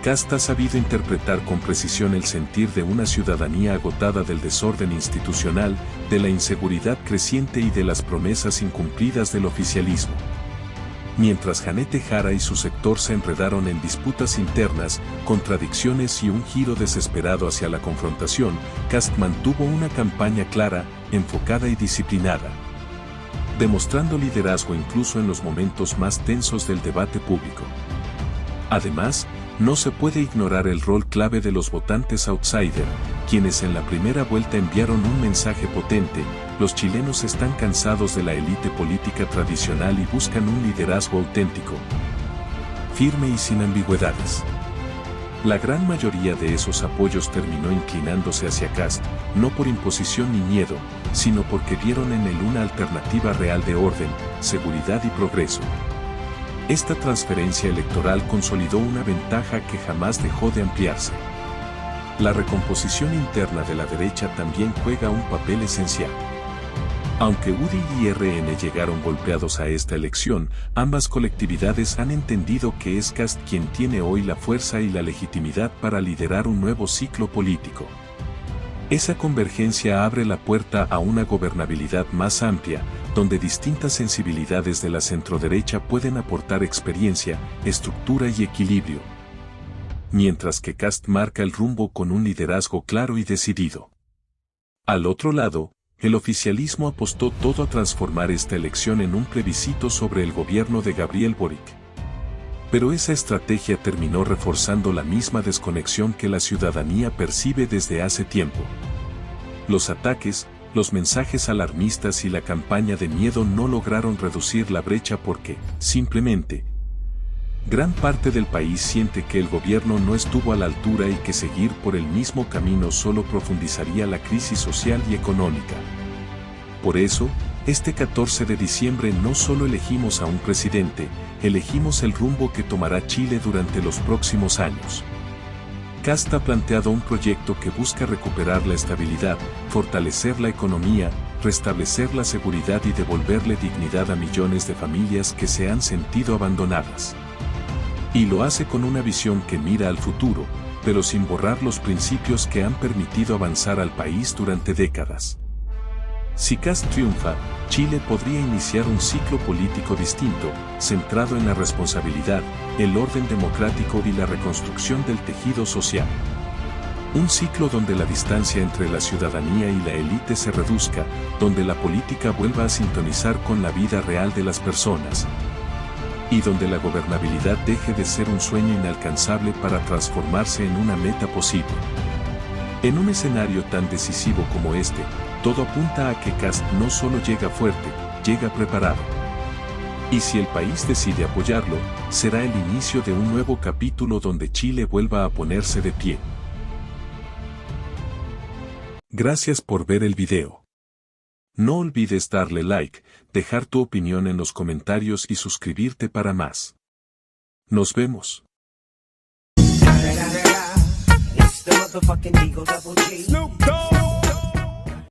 Kast ha sabido interpretar con precisión el sentir de una ciudadanía agotada del desorden institucional, de la inseguridad creciente y de las promesas incumplidas del oficialismo. Mientras Janet Jara y su sector se enredaron en disputas internas, contradicciones y un giro desesperado hacia la confrontación, Kast mantuvo una campaña clara, enfocada y disciplinada, demostrando liderazgo incluso en los momentos más tensos del debate público. Además, no se puede ignorar el rol clave de los votantes outsider, quienes en la primera vuelta enviaron un mensaje potente: los chilenos están cansados de la élite política tradicional y buscan un liderazgo auténtico, firme y sin ambigüedades. La gran mayoría de esos apoyos terminó inclinándose hacia Kast, no por imposición ni miedo, sino porque vieron en él una alternativa real de orden, seguridad y progreso. Esta transferencia electoral consolidó una ventaja que jamás dejó de ampliarse. La recomposición interna de la derecha también juega un papel esencial. Aunque UDI y RN llegaron golpeados a esta elección, ambas colectividades han entendido que es Kast quien tiene hoy la fuerza y la legitimidad para liderar un nuevo ciclo político. Esa convergencia abre la puerta a una gobernabilidad más amplia, donde distintas sensibilidades de la centroderecha pueden aportar experiencia, estructura y equilibrio. Mientras que Kast marca el rumbo con un liderazgo claro y decidido. Al otro lado, el oficialismo apostó todo a transformar esta elección en un plebiscito sobre el gobierno de Gabriel Boric. Pero esa estrategia terminó reforzando la misma desconexión que la ciudadanía percibe desde hace tiempo. Los ataques, los mensajes alarmistas y la campaña de miedo no lograron reducir la brecha porque, simplemente, gran parte del país siente que el gobierno no estuvo a la altura y que seguir por el mismo camino solo profundizaría la crisis social y económica. Por eso, este 14 de diciembre no solo elegimos a un presidente, elegimos el rumbo que tomará Chile durante los próximos años. Kast ha planteado un proyecto que busca recuperar la estabilidad, fortalecer la economía, restablecer la seguridad y devolverle dignidad a millones de familias que se han sentido abandonadas. Y lo hace con una visión que mira al futuro, pero sin borrar los principios que han permitido avanzar al país durante décadas. Si Kast triunfa, Chile podría iniciar un ciclo político distinto, centrado en la responsabilidad, el orden democrático y la reconstrucción del tejido social. Un ciclo donde la distancia entre la ciudadanía y la élite se reduzca, donde la política vuelva a sintonizar con la vida real de las personas, y donde la gobernabilidad deje de ser un sueño inalcanzable para transformarse en una meta posible. En un escenario tan decisivo como este, todo apunta a que Kast no solo llega fuerte, llega preparado. Y si el país decide apoyarlo, será el inicio de un nuevo capítulo donde Chile vuelva a ponerse de pie. Gracias por ver el video. No olvides darle like, dejar tu opinión en los comentarios y suscribirte para más. Nos vemos. It's the motherfucking Eagle Double G. Snoop Dogg.